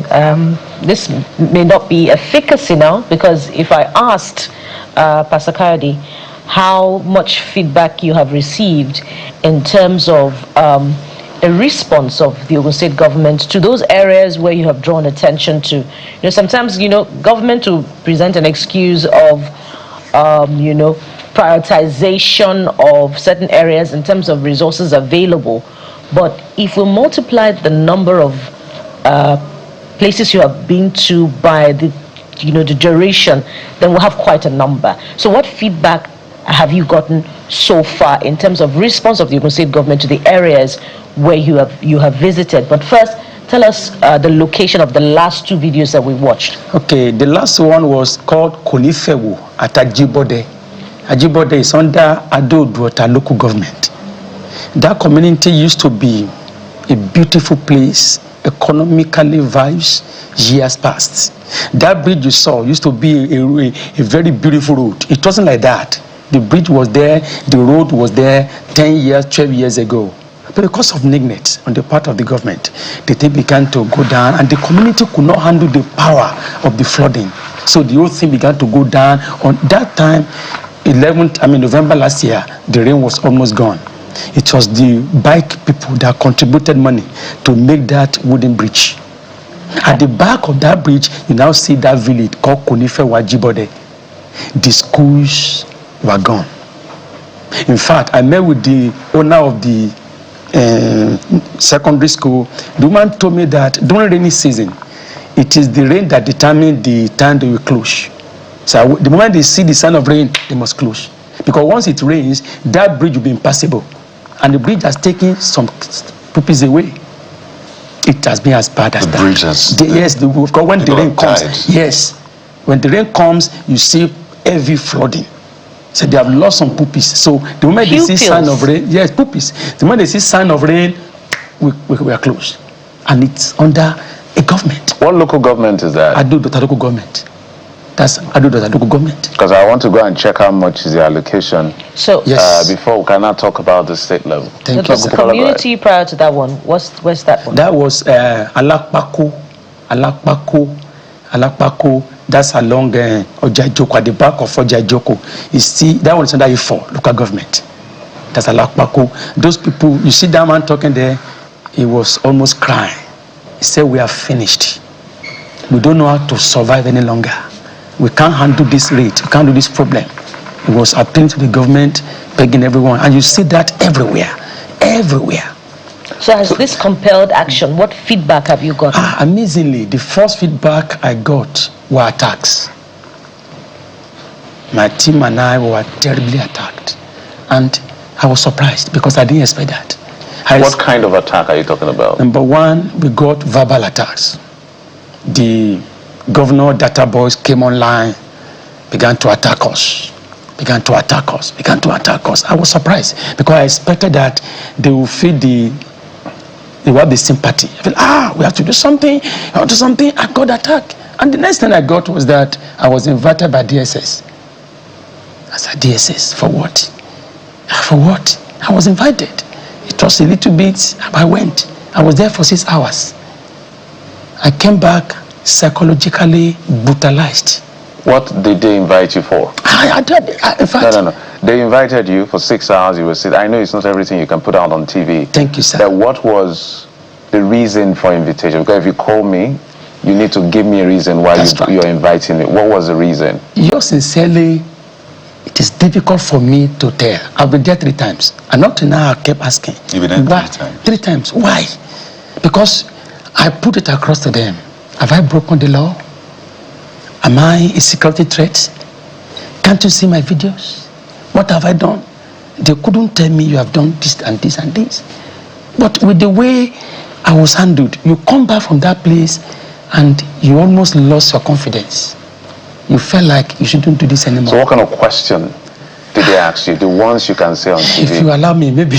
This may not be efficacy now, because if I asked Pastor Kayode how much feedback you have received in terms of a response of the Ogun State government to those areas where you have drawn attention to. Sometimes, government will present an excuse of, prioritization of certain areas in terms of resources available. But if we multiply the number of places you have been to by the duration, then we'll have quite a number. So what feedback have you gotten so far in terms of response of the Ogun State government to the areas where you have visited? But first, tell us the location of the last two videos that we watched. Okay, the last one was called Konifewu at Ajibode. Ajibode is under Ado-Duota local government. That community used to be a beautiful place, economically vibes, years past. That bridge you saw used to be a very beautiful road. It wasn't like that. The bridge was there, the road was there 10 years, 12 years ago. But because of neglect on the part of the government, the thing began to go down, and the community could not handle the power of the flooding. So the whole thing began to go down. On that time, November last year, the rain was almost gone. It was the bike people that contributed money to make that wooden bridge. At the back of that bridge, you now see that village called Konifewu Ajibode. The schools were gone. In fact, I met with the owner of the secondary school. The woman told me that during rainy season, it is the rain that determines the time they will close. So the moment they see the sign of rain, they must close. Because once it rains, that bridge will be impassable. And the bridge has taken some puppies away. It has been as bad as the that. Bridge has, yes, when the rain comes, died. yes, when the rain comes, you see heavy flooding. So they have lost some puppies. So the moment they see sign of rain, yes, puppies. The moment they see sign of rain, we are closed, and it's under a government. What local government is that? Ado-Duota local government. That's Ado-Duota local government. Because I want to go and check how much is the allocation. So yes, before we cannot talk about the state level. Thank the you. community prior to that one, where's that one? That was Alakpako. That's along Ojajoko, at the back of Ojajoko. You see, that one is under E4 local government. That's Alakpako. Those people, you see that man talking there, he was almost crying. He said, "We are finished. We don't know how to survive any longer. we can't handle this rate, we can't do this problem. He was appealing to the government, begging everyone, and you see that everywhere. So has this compelled action? What feedback have you got? Amazingly, the first feedback I got were attacks. My team and I were terribly attacked. And I was surprised because I didn't expect that. What kind of attack are you talking about? Number one, we got verbal attacks. The governor data boys came online, began to attack us. I was surprised because I expected that they would feel the sympathy. I felt, we have to do something. I got attacked. And the next thing I got was that I was invited by DSS. I said, DSS, for what? For what? I was invited. It was a little bit, I went. I was there for 6 hours. I came back psychologically brutalized. What did they invite you for? In fact, No. They invited you for 6 hours. You were sitting. I know it's not everything you can put out on TV. Thank you, sir. But what was the reason for invitation? Because if you call me, you need to give me a reason why you're inviting me. What was the reason? Yours sincerely, it is difficult for me to tell. I've been there 3 times. And up to now, I kept asking. You've been there 3 times? 3 times. Why? Because I put it across to them. Have I broken the law? Am I a security threat? Can't you see my videos? What have I done? They couldn't tell me you have done this and this and this. But with the way I was handled, you come back from that place and you almost lost your confidence. You felt like you shouldn't do this anymore. So what kind of question did they ask you? The ones you can say on TV? If you allow me, maybe,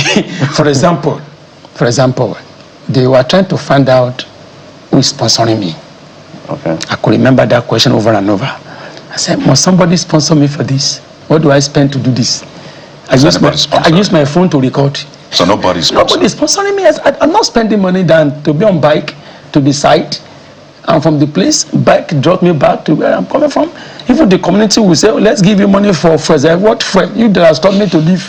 for example, they were trying to find out who is sponsoring me. Okay. I could remember that question over and over. I said, must somebody sponsor me for this? What do I spend to do this? I use my phone to record. So nobody's sponsoring me. I'm not spending money than to be on bike, to the site, and from the place, bike drop me back to where I'm coming from. Even the community will say, let's give you money for friends. What friend? You that has taught me to live.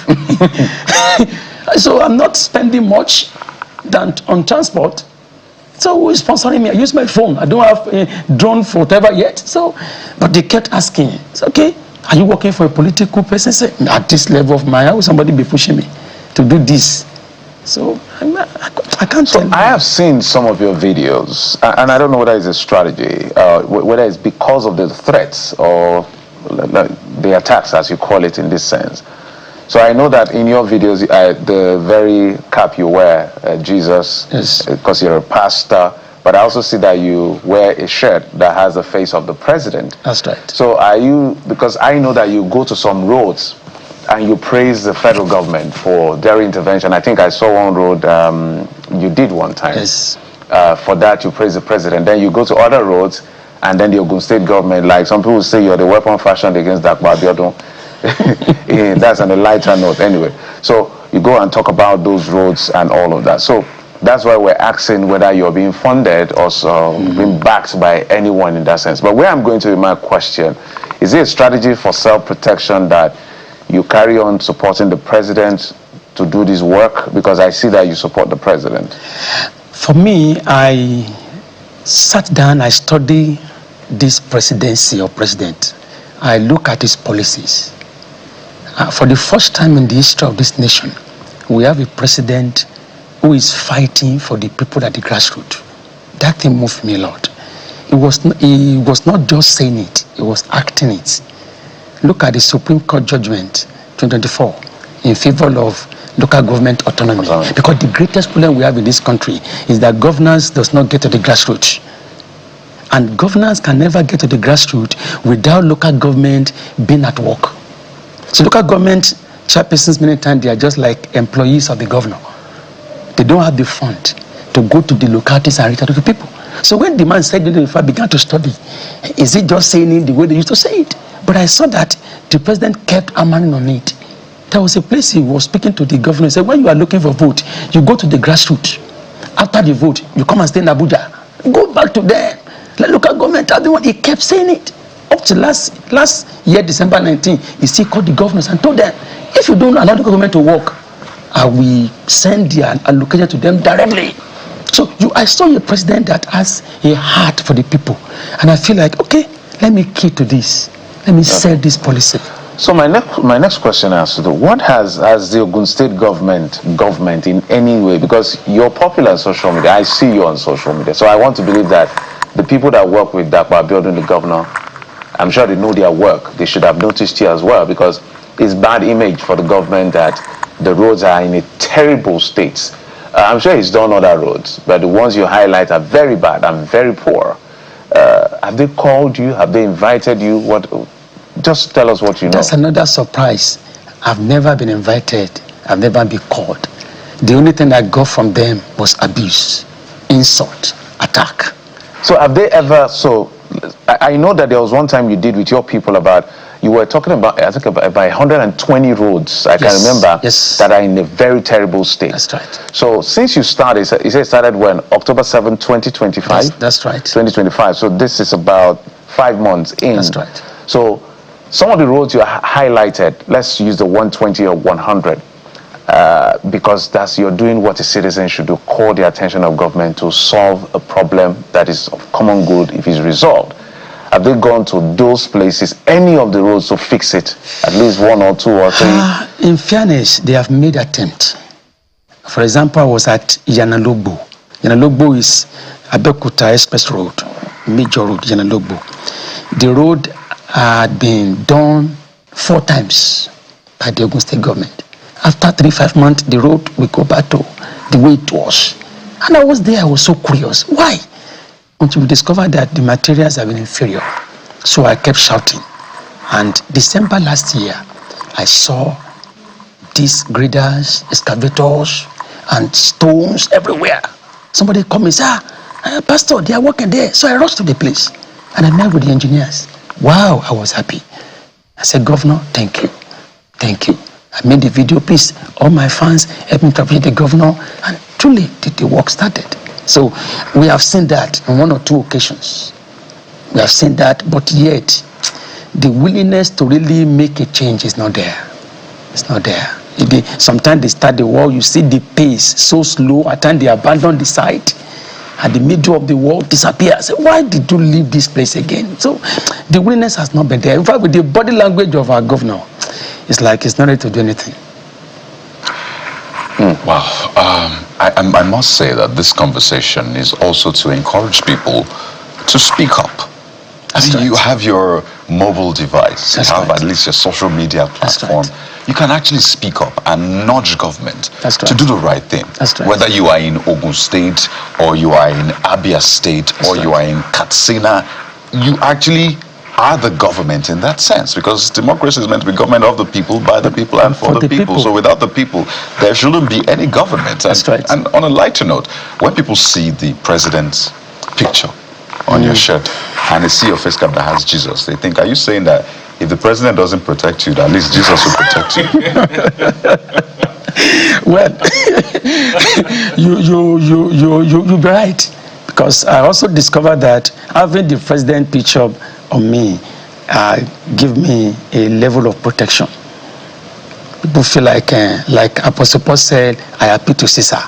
So I'm not spending much than on transport. So who is sponsoring me? I use my phone. I don't have a drone for whatever yet. So, but they kept asking. It's okay. Are you working for a political person? Say, at this level of my, how will somebody be pushing me to do this? So I can't tell you. I have seen some of your videos, and I don't know whether it's a strategy, whether it's because of the threats or the attacks, as you call it in this sense. So I know that in your videos, the very cap you wear, Jesus, because you're a pastor, but I also see that you wear a shirt that has the face of the president. That's right. So are you, because I know that you go to some roads and you praise the federal government for their intervention. I think I saw one road you did one time. Yes. For that, you praise the president. Then you go to other roads, and then the Ogun state government, like some people say you're the weapon fashioned against Dakwa Abiodun. That's on a lighter note anyway. So you go and talk about those roads and all of that. So that's why we're asking whether you're being funded or being backed by anyone in that sense. But where I'm going to with my question, is it a strategy for self-protection that you carry on supporting the president to do this work? Because I see that you support the president. For me, I sat down, I studied this presidency or president. I look at his policies. For the first time in the history of this nation, we have a president who is fighting for the people at the grassroots. That thing moved me a lot. He was not just saying it, he was acting it. Look at the Supreme Court judgment 2024 in favor of local government autonomy. Because the greatest problem we have in this country is that governance does not get to the grassroots. And governance can never get to the grassroots without local government being at work. So local government chairpersons, many times, they are just like employees of the governor. They don't have the fund to go to the localities and reach out to the people. So when the man said, if I began to study, is it just saying it the way they used to say it? But I saw that the president kept hammering on it. There was a place he was speaking to the governor. He said, when you are looking for vote, you go to the grassroots. After the vote, you come and stay in Abuja. Go back to them. Let local government have the one. He kept saying it. Up to last year, December 19, he still called the governors and told them, if you don't allow the government to work, I will send the allocation to them directly. So I saw a president that has a heart for the people. And I feel like, okay, let me key to this. Let me sell this policy. So my next question has to do, what has the Ogun State government in any way, because you're popular on social media, I see you on social media, so I want to believe that the people that work with Dakwa Abiodun, the governor, I'm sure they know their work. They should have noticed you as well, because it's bad image for the government that the roads are in a terrible state. I'm sure he's done other roads, but the ones you highlight are very bad and very poor. Have they called you? Have they invited you? What? Just tell us what you know. That's another surprise. I've never been invited. I've never been called. The only thing I got from them was abuse, insult, attack. So have they ever, I know that there was one time you did with your people you were talking about, I think about 120 roads, I can remember, that are in a very terrible state. That's right. So since you started, you said it started when? October 7, 2025? That's right. 2025. So this is about 5 months in. That's right. So some of the roads you highlighted, let's use the 120 or 100, because you're doing what a citizen should do, call the attention of government to solve a problem that is of common good if it's resolved. Have they gone to those places, any of the roads, to fix it? At least 1 or 2 or 3? In fairness, they have made attempt. For example, I was at Yanalogbo. Yanalogbo is Abeokuta Express Road, major road, Yanalogbo. The road had been done 4 times by the Ogun State government. After 3-5 months, the road will go back to the way it was. And I was there, I was so curious. Why? Until we discovered that the materials have been inferior. So I kept shouting. And December last year, I saw these graders, excavators, and stones everywhere. Somebody called me and said, Pastor, they are working there. So I rushed to the place and I met with the engineers. Wow, I was happy. I said, Governor, thank you. Thank you. I made the video, please. All my fans helped me to appreciate the governor. And truly, the work started. So we have seen that on 1 or 2 occasions. We have seen that, but yet the willingness to really make a change is not there. It's not there. Sometimes they start the war, you see the pace so slow. At times they abandon the site. At the middle of the war, disappear. I say, why did you leave this place again? So the willingness has not been there. In fact, with the body language of our governor, it's like he's not ready to do anything. Wow. I must say that this conversation is also to encourage people to speak up. You have your mobile device, you have at least your social media platform. You can actually speak up and nudge government to do the right thing. Whether you are in Ogun State, or you are in Abia State, or you are in Katsina, you actually are the government in that sense, because democracy is meant to be government of the people, by the people, and for the people. So without the people, there shouldn't be any government. And on a lighter note, when people see the president's picture on your shirt and they see your face cap that has Jesus, they think, are you saying that if the president doesn't protect you, that at least Jesus will protect you? Well, you're right, because I also discovered that having the president picture on me give me a level of protection. People feel like Apostle Paul said, I appeal to Caesar.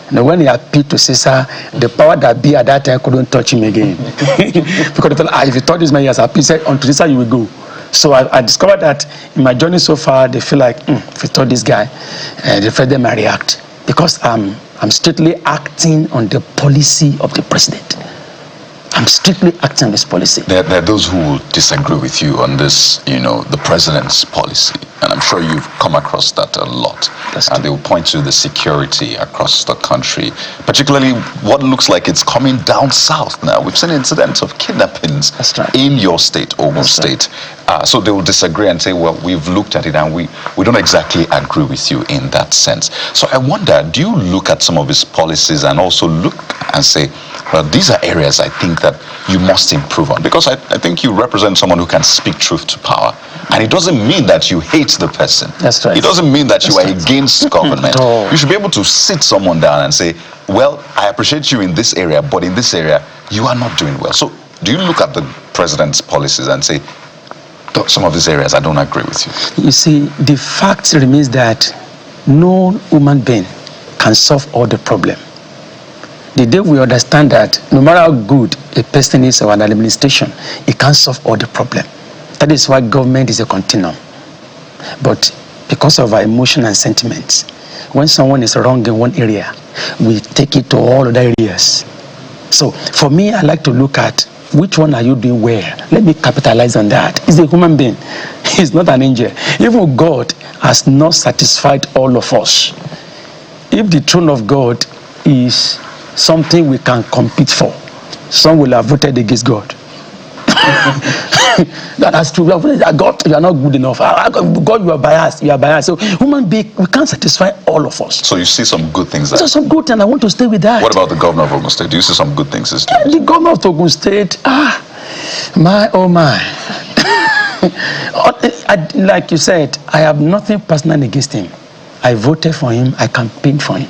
And when he appealed to Caesar, the power that be at that time couldn't touch him again. Because they felt, if you touch this man, he has appealed, he said, unto Caesar you will go. So I discovered that in my journey so far, they feel like, if you touch this guy, the president might react. Because I'm strictly acting on the policy of the president. I'm strictly acting on this policy. There are those who will disagree with you on this, the president's policy. And I'm sure you've come across that a lot. And they will point to the security across the country, particularly what looks like it's coming down south now. We've seen incidents of kidnappings in your state, Ogun State. So they will disagree and say, well, we've looked at it and we don't exactly agree with you in that sense. So I wonder, do you look at some of his policies and also look and say, well, these are areas I think that you must improve on? Because I think you represent someone who can speak truth to power. And it doesn't mean that you hate the person. That's right. It doesn't mean that you are against government. You should be able to sit someone down and say, well, I appreciate you in this area, but in this area, you are not doing well. So do you look at the president's policies and say, some of these areas I don't agree with you? You see, the fact remains that no human being can solve all the problem. The day we understand that no matter how good a person is or an administration, it can't solve all the problem. That is why government is a continuum. But because of our emotion and sentiments, when someone is wrong in one area, we take it to all other areas. So for me, I like to look at which one are you doing where. Let me capitalize on that. He's a human being. He's not an angel. Even God has not satisfied all of us. If the throne of God is something we can compete for, some will have voted against God. That's true. God, you are not good enough. God, you are biased. You are biased. So human being, we can't satisfy all of us. So you see some good things there? So some good things. I want to stay with that. What about the governor of Ogun State? Do you see some good things he's doing? The governor of Ogun State, my, oh my. Like you said, I have nothing personal against him. I voted for him. I campaigned for him.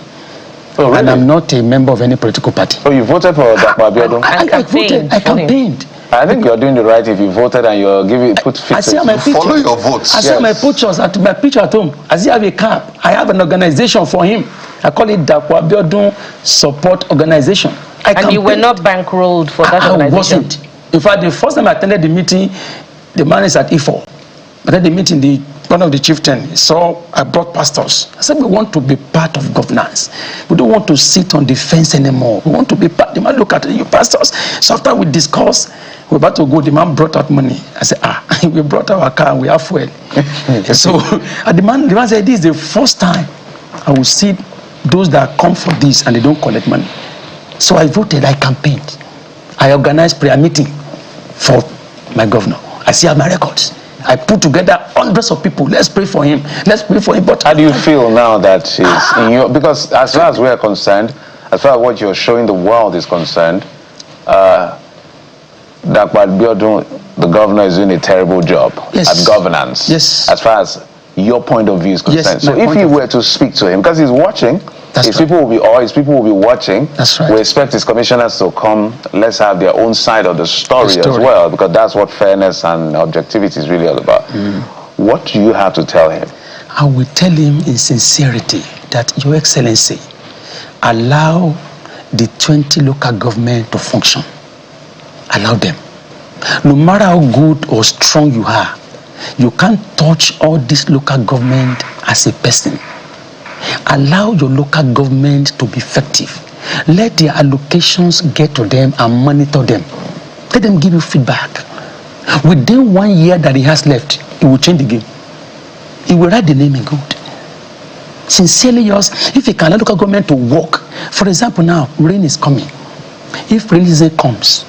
Oh, really? And I'm not a member of any political party. So you voted for Dr. Abiodun? I voted. I campaigned. I think you're doing the right if you voted and you're put I see my picture. Follow your votes. I see my pictures at my picture at home. I see I have a cap. I have an organization for him. I call it Dr. Abiodun Support Organization. And you were not bankrolled for that organization? I wasn't. In fact, the first time I attended the meeting, the man is at E4. But at the meeting, one of the chieftains saw I brought pastors. I said, we want to be part of governance. We don't want to sit on the fence anymore. We want to be part. The man look at you pastors. So after we discussed, we're about to go. The man brought out money. I said, we brought our car and we have fuel. So the man said, this is the first time I will see those that come for this and they don't collect money. So I voted. I campaigned. I organized prayer meeting for my governor. I still have my records. I put together hundreds of people. Let's pray for him. Let's pray for him. But how do you feel now that he's in your? Because as far as we are concerned, as far as what you're showing the world is concerned, Dr. Abiodun, the governor, is doing a terrible job at governance. Yes. As far as your point of view is concerned. Yes, so if you were to speak to him, because he's watching, his people will be watching. That's right. We expect his commissioners to come. Let's have their own side of the story as well, because that's what fairness and objectivity is really all about. What do you have to tell him? I will tell him in sincerity that, Your Excellency, allow the 20 local government to function. Allow them. No matter how good or strong you are, you can't touch all this local government as a person. Allow your local government to be effective. Let their allocations get to them and monitor them. Let them give you feedback. Within 1 year that he has left, he will change the game. He will write the name in gold. Sincerely yours, if you can allow local government to work. For example, now, rain is coming. If rainy season comes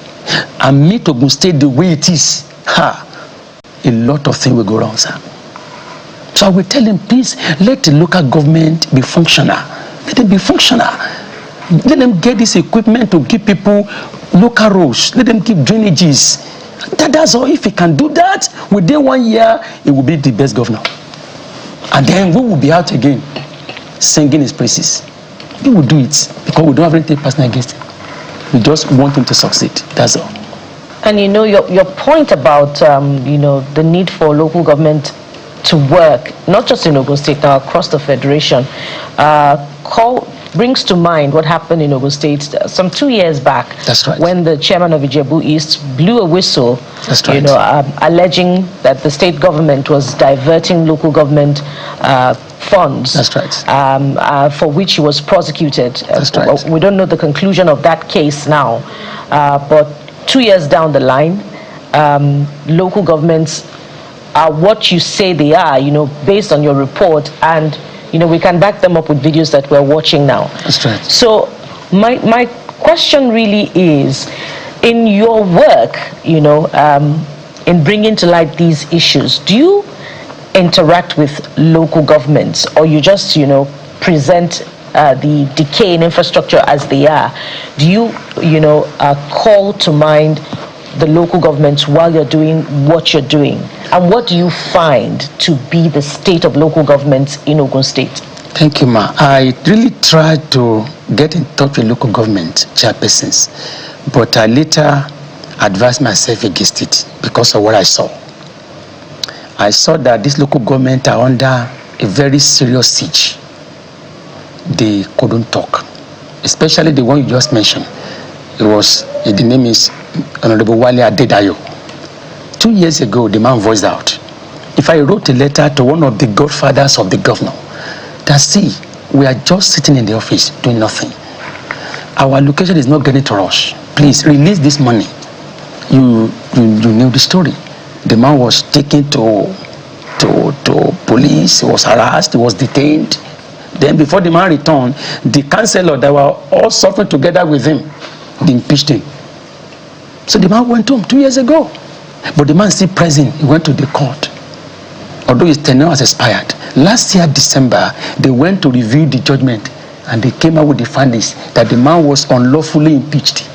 and meet Ogun State the way it is, a lot of things will go wrong, sir. So I will tell him, please, let the local government be functional. Let it be functional. Let them get this equipment to give people local roads. Let them keep drainages. That's all. If he can do that, within 1 year, he will be the best governor. And then we will be out again, singing his praises. He will do it, because we don't have anything personal against him. We just want him to succeed. That's all. And your point about, the need for local government to work, not just in Ogun State, now across the Federation, brings to mind what happened in Ogun State some 2 years back. That's right. When the chairman of Ijebu East blew a whistle, that's right, alleging that the state government was diverting local government funds. That's right. For which he was prosecuted. That's right. We don't know the conclusion of that case now, but 2 years down the line, local governments are what you say they are, based on your report, and we can back them up with videos that we're watching now. That's right. So my question really is, in your work, in bringing to light these issues, do you interact with local governments, or you just present the decay in infrastructure as they are? Do you call to mind the local governments while you're doing what you're doing? And what do you find to be the state of local governments in Ogun State? Thank you, Ma. I really tried to get in touch with local government chairpersons, but I later advised myself against it because of what I saw. I saw that these local governments are under a very serious siege. They couldn't talk. especially the one you just mentioned. The name is Honorable Wale Adedayo. 2 years ago, the man voiced out. If I wrote a letter to one of the godfathers of the governor, that see, we are just sitting in the office doing nothing. Our allocation is not getting to us. Please release this money. You knew the story. The man was taken to police, he was harassed, he was detained. Then before the man returned, the councillor that were all suffering together with him, they impeached him. So the man went home 2 years ago. But the man still present. He went to the court. Although his tenure has expired. Last year, December, they went to review the judgment and they came out with the findings that the man was unlawfully impeached.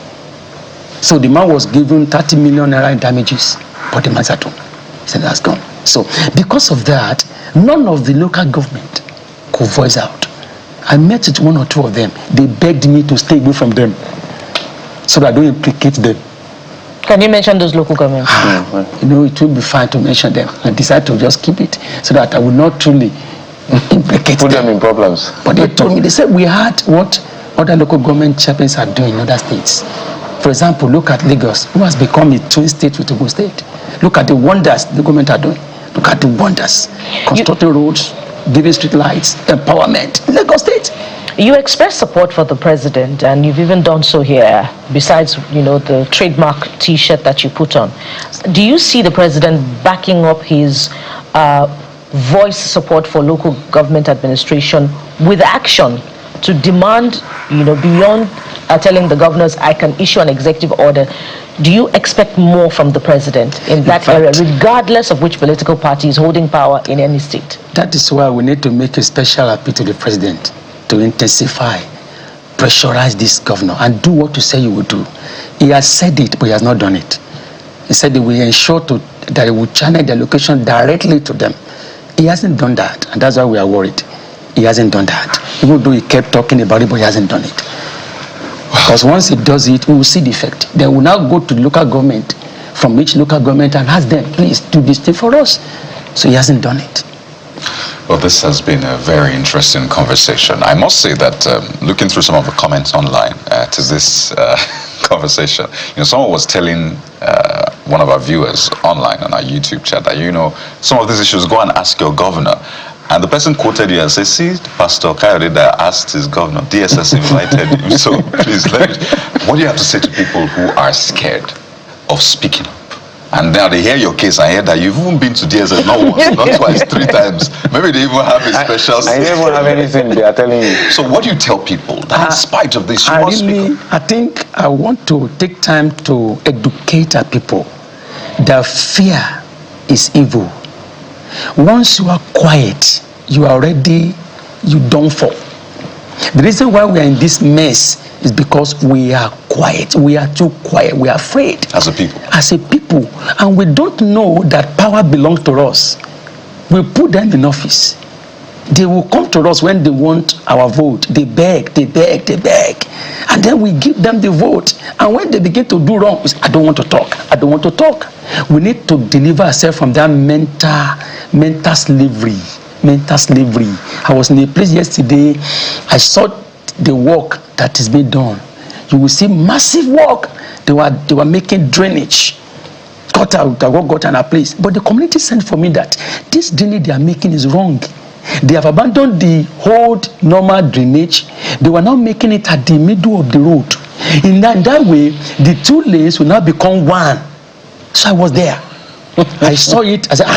So the man was given 30 million naira in damages, but the man's at home. He said that's gone. So because of that, none of the local government could voice out. I met with one or two of them. They begged me to stay away from them so that I don't implicate them. Can you mention those local governments? It will be fine to mention them. I decided to just keep it so that I would not truly implicate Put them in problems. But they told me, they said we had what other local government champions are doing in other states. For example, look at Lagos, who has become a twin state with Ogun State. Look at the wonders the government are doing. Look at the wonders. Constructing roads, giving street lights, empowerment. Lagos State. You express support for the president, and you've even done so here, besides, the trademark T-shirt that you put on. Do you see the president backing up his voice support for local government administration with action to demand, beyond telling the governors, I can issue an executive order? Do you expect more from the president in that area, regardless of which political party is holding power in any state? That is why we need to make a special appeal to the president to intensify, pressurize this governor, and do what you say you will do. He has said it, but he has not done it. He said he will ensure that he will channel the allocation directly to them. He hasn't done that, and that's why we are worried. He hasn't done that. Even though he kept talking about it, but he hasn't done it. Because once he does it, we will see the effect. Then we'll now go to the local government, from each local government, and ask them, please do this thing for us. So he hasn't done it. Well, this has been a very interesting conversation. I must say that looking through some of the comments online to this conversation, someone was telling one of our viewers online on our YouTube chat that, some of these issues, go and ask your governor. And the person quoted you and said, see, Pastor Kayode that asked his governor, DSS invited him. So please, what do you have to say to people who are scared of speaking up? And now they hear your case and hear that you've even been to DSS not once, not twice, 3 times. Maybe they even have a special... I never have anything they are telling you. So what do you tell people that in spite of this, you must speak up? I think I want to take time to educate our people that fear is evil. Once you are quiet, you don't fall. The reason why we are in this mess is because we are quiet. We are too quiet. We are afraid. As a people. As a people. And we don't know that power belongs to us. We put them in office. They will come to us when they want our vote. They beg. And then we give them the vote. And when they begin to do wrong, we say, I don't want to talk. We need to deliver ourselves from that mental slavery. I was in a place yesterday. I saw the work that is being done. You will see massive work. They were making drainage. Got in a place. But the community sent for me that this drainage they are making is wrong. They have abandoned the whole normal drainage. They were now making it at the middle of the road. In that way, the 2 lanes will now become one. So I was there. I saw it. I said,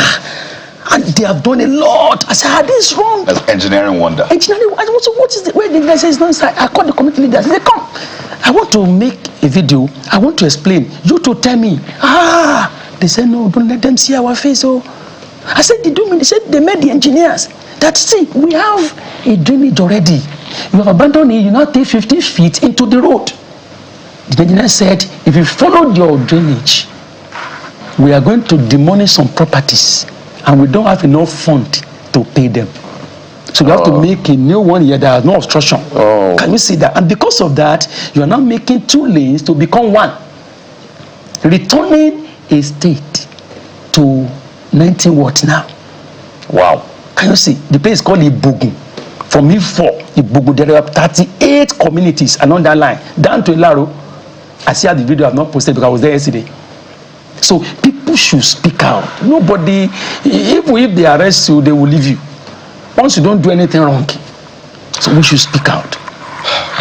and they have done a lot. I said, this is wrong. That's engineering wonder. Engineering. I said, what is the way the guy says no inside? I called the community leaders. They come. I want to make a video. I want to explain. You to tell me. They said, no, don't let them see our face. Oh, I said, they do mean. They said they made the engineers. That see, we have a drainage already. You have abandoned it. You now take 50 feet into the road. The engineer said, if you followed your drainage, we are going to demolish some properties. And we don't have enough fund to pay them. So we have to make a new one here that has no obstruction. Can you see that? And because of that, you are now making 2 lanes to become one. Returning a state to 19 watts now. Wow. Can you see? The place is called Ogun. From Ifo, Ibugu, there are 38 communities along that line, down to Ilaro. I see how the video I have not posted because I was there yesterday. So people should speak out. Nobody, even if they arrest you, they will leave you. Once you don't do anything wrong. So we should speak out.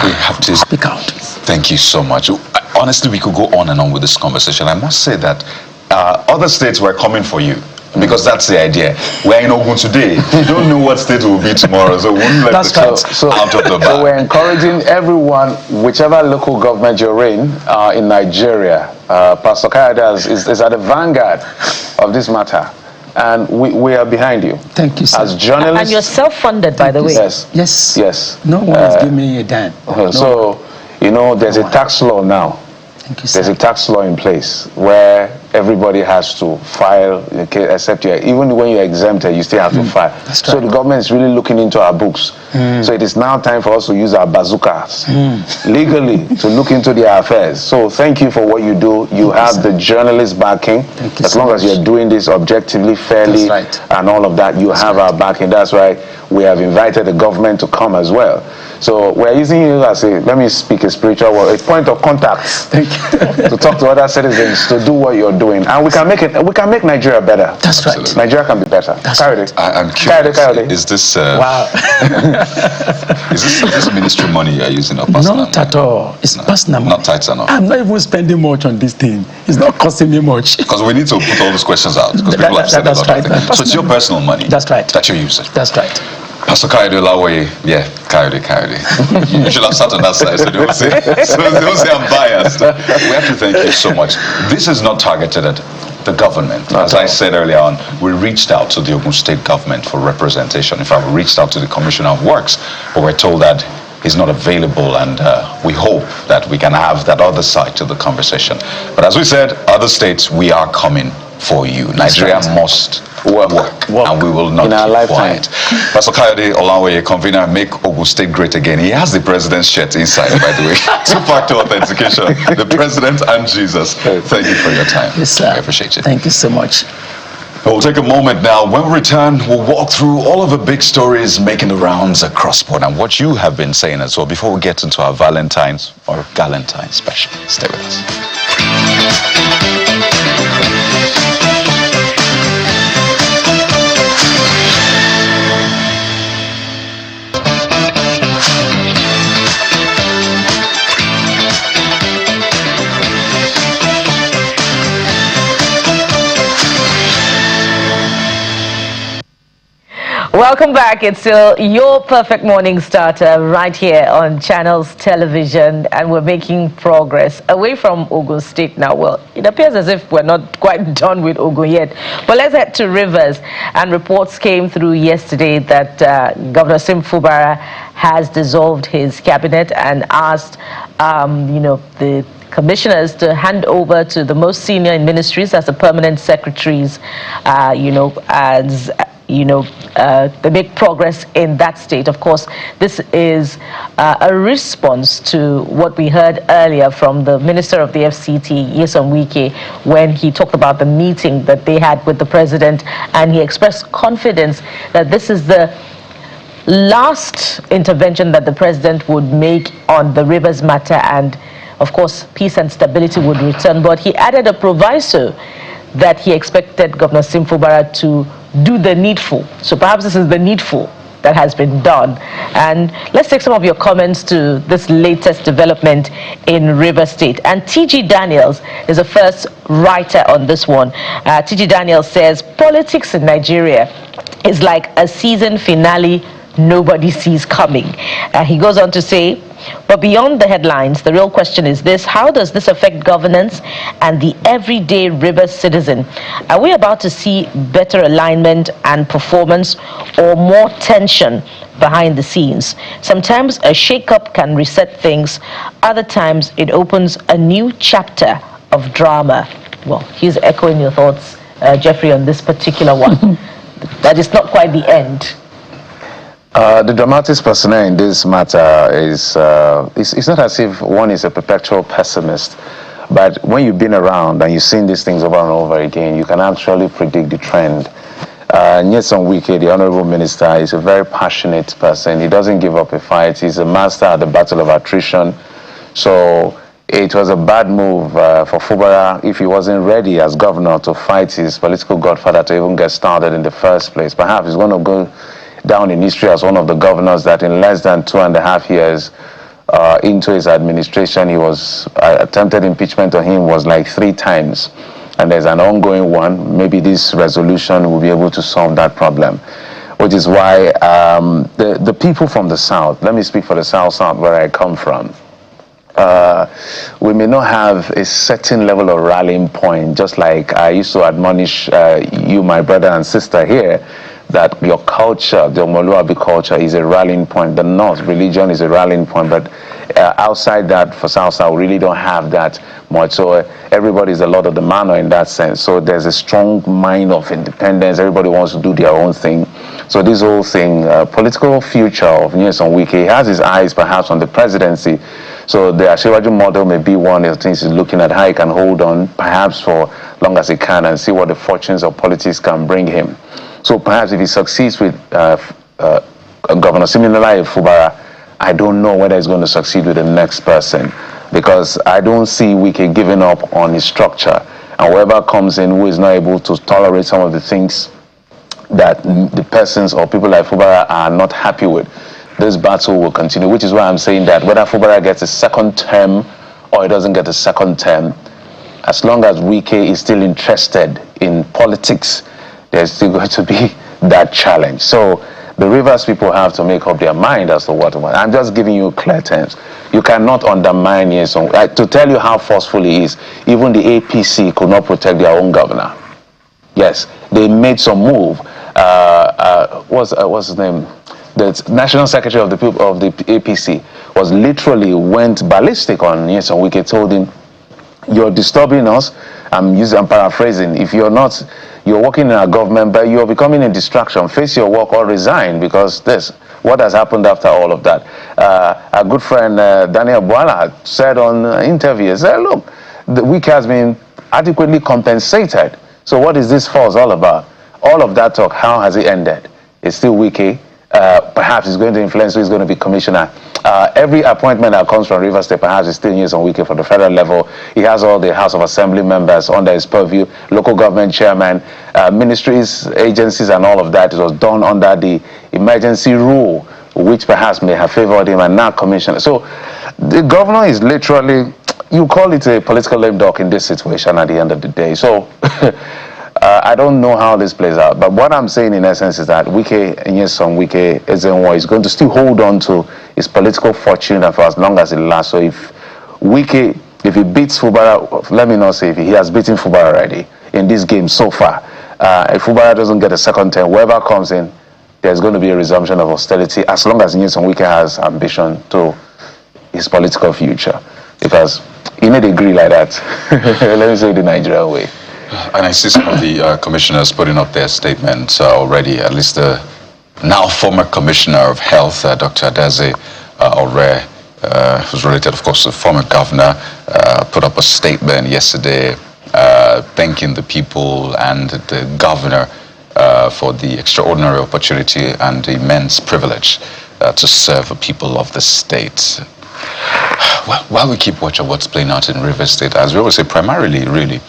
We have to speak out. Thank you so much. Honestly, we could go on and on with this conversation. I must say that other states were coming for you. Because that's the idea. We're in Ogun today. You don't know what state will be tomorrow, so we won't let the cats out of the bag. So we're encouraging everyone, whichever local government you're in Nigeria. Pastor Kayode is at the vanguard of this matter. And we are behind you. Thank you, sir. As journalists. And you're self-funded, by the way. Yes. Yes. Yes. No one has given me a dime. So, you know, there's a tax law now. Thank you, sir. There's a tax law in place where everybody has to file, except even when you're exempted, you still have to file. That's So right. the government is really looking into our books. So it is now time for us to use our bazookas legally to look into their affairs. So thank you for what you do. You have the journalist backing. As long as you're doing this objectively, fairly, and all of that, you have our backing. That's why we have invited the government to come as well. So we're using you as let me speak a spiritual word, a point of contact. Thank you. To talk to other citizens to do what you're doing, and we can make Nigeria better. That's right. Nigeria can be better. Right. I'm curious. Kayode. Is this Wow. is this ministry money you're using or personal Not at money? all. It's personal money. Not tight enough. I'm not even spending much on this thing. It's not costing me much. Because we need to put all those questions out. Because people have said that's a lot right. of things. So it's your personal money. That's right. That you're using. That's right. Pastor Kayode Olawoye, yeah, Kayode. You should have sat on that side, so they will say I'm biased. We have to thank you so much. This is not targeted at the government. As I said earlier on, we reached out to the Ogun State government for representation. In fact, we reached out to the Commissioner of Works, but we're told that he's not available, and we hope that we can have that other side to the conversation. But as we said, other states, we are coming for you. Nigeria must work, and we will not in our keep lifetime. quiet. Pastor Kayode Olawoye, convener, make Ogun State great again. He has the president's shirt inside, by the way. Two-factor authentication. The president and Jesus. Thank you for your time. Yes, sir. I appreciate it. Thank you so much. We'll take a moment now. When we return, we'll walk through all of the big stories making the rounds across board and what you have been saying as well before we get into our Valentine's or Galentine's special. Stay with us. Welcome back. It's still your perfect morning starter right here on Channels Television, and we're making progress away from Ogun State now. Well, it appears as if we're not quite done with Ogun yet, but let's head to Rivers. And reports came through yesterday that Governor Sim Fubara has dissolved his cabinet and asked, the commissioners to hand over to the most senior in ministries as the permanent secretaries, they make progress in that state. Of course, this is a response to what we heard earlier from the Minister of the FCT, Nyesom Wike, when he talked about the meeting that they had with the president, and he expressed confidence that this is the last intervention that the president would make on the Rivers matter, and of course, peace and stability would return. But he added a proviso that he expected Governor Sim Fubara to do the needful. So perhaps this is the needful that has been done. And let's take some of your comments to this latest development in River State. And T.G. Daniels is the first writer on this one. T.G. Daniels says, politics in Nigeria is like a season finale nobody sees coming. He goes on to say, but beyond the headlines, the real question is this: how does this affect governance and the everyday River citizen? Are we about to see better alignment and performance, or more tension behind the scenes? Sometimes a shake-up can reset things. Other times it opens a new chapter of drama. Well, he's echoing your thoughts, Jeffrey, on this particular one. That is not quite the end. The dramatic personnel in this matter is, it's not as if one is a perpetual pessimist, but when you've been around and you've seen these things over and over again, you can actually predict the trend. Nyesom Wike, the Honorable Minister, is a very passionate person. He doesn't give up a fight. He's a master at the battle of attrition. So it was a bad move for Fubara if he wasn't ready as governor to fight his political godfather to even get started in the first place. Perhaps he's going to go down in history as one of the governors that in less than 2.5 years into his administration, he was attempted impeachment on him was like 3 times. And there's an ongoing one. Maybe this resolution will be able to solve that problem, which is why the people from the South, let me speak for the South where I come from, we may not have a certain level of rallying point, just like I used to admonish you, my brother and sister here, that your culture, the Omoluabi culture, is a rallying point. The North religion is a rallying point, but outside that, for South, we really don't have that much. So everybody is a lot of the manor in that sense. So there's a strong mind of independence. Everybody wants to do their own thing. So this whole thing, political future of Nyesom Wike, has his eyes perhaps on the presidency. So the Ashewaju model may be one of the things he's looking at, how he can hold on perhaps for long as he can and see what the fortunes of politics can bring him. So perhaps if he succeeds with Governor Siminalayi Fubara, I don't know whether he's going to succeed with the next person, because I don't see Wike giving up on his structure. And whoever comes in who is not able to tolerate some of the things that the persons or people like Fubara are not happy with, this battle will continue, which is why I'm saying that whether Fubara gets a second term or he doesn't get a second term, as long as Wike is still interested in politics, there's still going to be that challenge. So the Rivers people have to make up their mind as to what. I'm just giving you clear terms. You cannot undermine Nyesom. To tell you how forceful he is, even the APC could not protect their own governor. Yes, they made some move. What's his name? The National Secretary of the APC was literally went ballistic on Nyesom Wike, told him, "You're disturbing us." I'm paraphrasing. If you're working in a government, but you're becoming a distraction. Face your work or resign, because what has happened after all of that. Our good friend Daniel Bwala said on an interview, he said, "Look, the Wike has been adequately compensated. So what is this force all about?" All of that talk, how has it ended? It's still Wike. Perhaps it's going to influence who is going to be commissioner. Every appointment that comes from Rivers State perhaps is still Nyesom Wike for the federal level. He has all the House of Assembly members under his purview, local government chairman, ministries, agencies, and all of that. It was done under the emergency rule, which perhaps may have favored him, and now commissioner. So the governor is literally, you call it a political lame duck in this situation at the end of the day. So I don't know how this plays out, but what I'm saying in essence is that Nyesom Wike is going to still hold on to his political fortune for as long as it lasts. So if Wike, if he beats Fubara, let me not say if he has beaten Fubara already in this game so far. If Fubara doesn't get a second term, whoever comes in, there's going to be a resumption of hostility as long as Nyesom Wike has ambition to his political future. Because you need to agree like that. Let me say it the Nigerian way. And I see some of the commissioners putting up their statements already, at least the now former Commissioner of Health, Dr. Adaze Ore, who's related, of course, to the former governor, put up a statement yesterday thanking the people and the governor for the extraordinary opportunity and the immense privilege to serve the people of the state. Well, while we keep watching what's playing out in Rivers State, as we always say, primarily, really,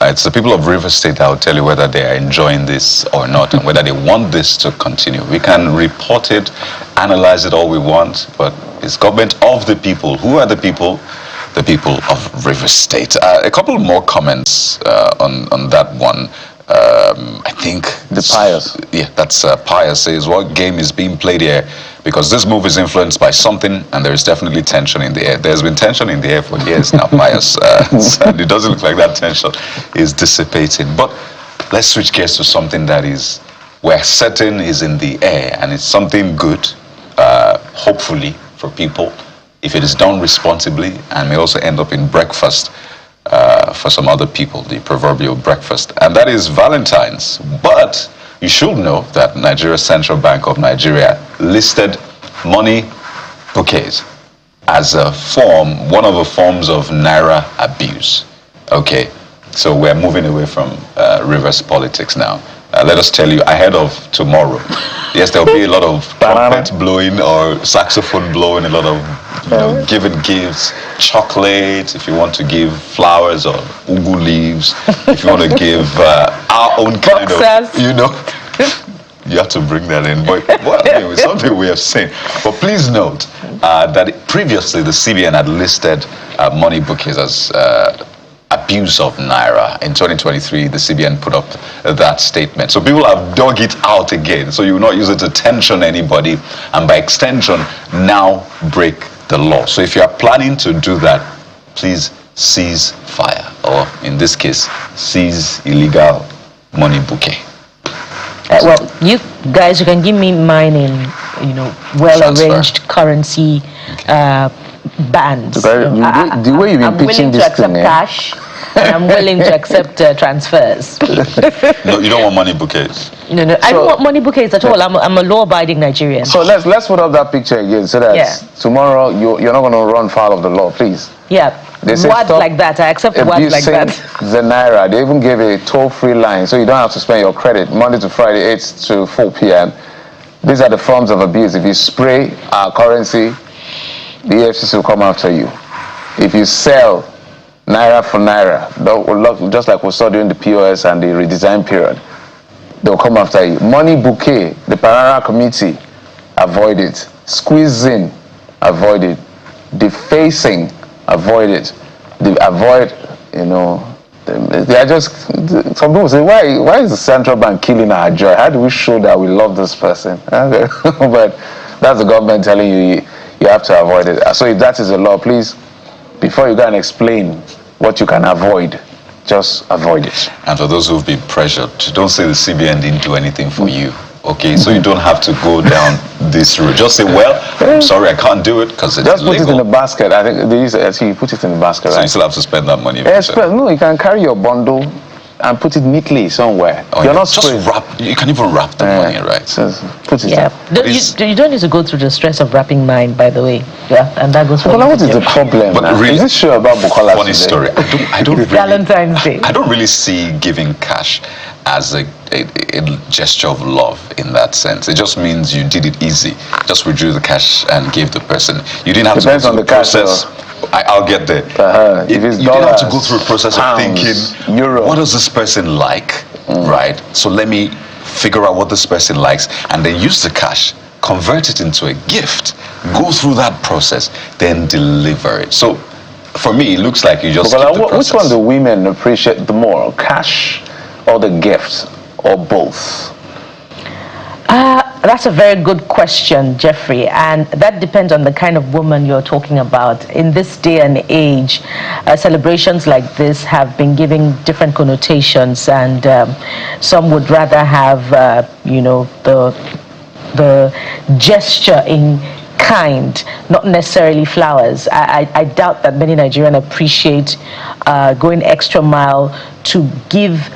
it's the people of Rivers State that will tell you whether they are enjoying this or not, and whether they want this to continue. We can report it, analyze it all we want, but it's government of the people. Who are the people? The people of Rivers State. A couple more comments on that one. I think the Pious. Yeah, that's Pious says, what game is being played here? Because this move is influenced by something, and there is definitely tension in the air. There's been tension in the air for years now, Pious. And it doesn't look like that tension is dissipating. But let's switch gears to something that is, we're certain is in the air, and it's something good, hopefully, for people, if it is done responsibly, and may also end up in breakfast for some other people, the proverbial breakfast. And that is Valentine's. But you should know that Nigeria Central Bank of Nigeria listed money bouquets as a form, one of the forms of Naira abuse. Okay, so we're moving away from reverse politics now. let us tell you, ahead of tomorrow. Yes, there'll be a lot of trumpet blowing or saxophone blowing, a lot of giving gifts, chocolate, if you want to give flowers or ugu leaves, if you want to give our own kind of, you have to bring that in. But well, anyway, something we have seen. But please note that previously the CBN had listed money bouquets as abuse of Naira. In 2023, the CBN put up that statement. So people have dug it out again. So you will not use it to tension anybody, and by extension, now break the law. So if you are planning to do that, please cease fire, or in this case, seize illegal money bouquet. Well, you guys, you can give me mine in, well-arranged currency bands. The way you've been pitching this thing, I'm willing to accept cash, and I'm willing to accept transfers. No, you don't want money bouquets. No, I don't want money bouquets at all. I'm a law-abiding Nigerian. So let's put up that picture again, so that tomorrow you're not going to run foul of the law, please. Yeah. Words like that. I accept words like that. The Naira. They even gave a toll-free line, so you don't have to spend your credit Monday to Friday, 8 to 4 p.m. These are the forms of abuse. If you spray our currency, the EFCC will come after you. If you sell Naira for Naira, just like we saw during the POS and the redesign period, they'll come after you. Money bouquet, the Parara committee, avoid it. Squeezing, avoid it. Defacing, avoid it. They are just, some people say, why is the central bank killing our joy? How do we show that we love this person? But that's the government telling you, you have to avoid it. So if that is the law, please, before you go and explain what you can avoid, just avoid it. And for those who've been pressured, don't say the CBN didn't do anything for you. Okay, so you don't have to go down this route. Just say, well, I'm sorry, I can't do it because it's just illegal. Put it in the basket. I think they use you put it in the basket, right? So you still have to spend that money. No, you can carry your bundle and put it neatly somewhere. You're not just wrap. You can even wrap the money, right? So put it. You don't need to go through the stress of wrapping mine, by the way. Yeah, and that goes for. Well, what is the problem? But really, is this show about Bukola? Funny story. I don't really, Valentine's Day. I don't really see giving cash as a gesture of love in that sense. It just means you did it easy. Just withdrew the cash and gave the person. You didn't have to go through the process. I'll get there. You didn't have to go through a process of thinking, what does this person like, right? So let me figure out what this person likes, and then use the cash, convert it into a gift, go through that process, then deliver it. So for me, it looks like you just skip the process. Which one do women appreciate the more, cash or the gift, or both? That's a very good question, Jeffrey, and that depends on the kind of woman you're talking about. In this day and age, celebrations like this have been giving different connotations, and some would rather have, the gesture in kind, not necessarily flowers. I doubt that many Nigerians appreciate going extra mile to give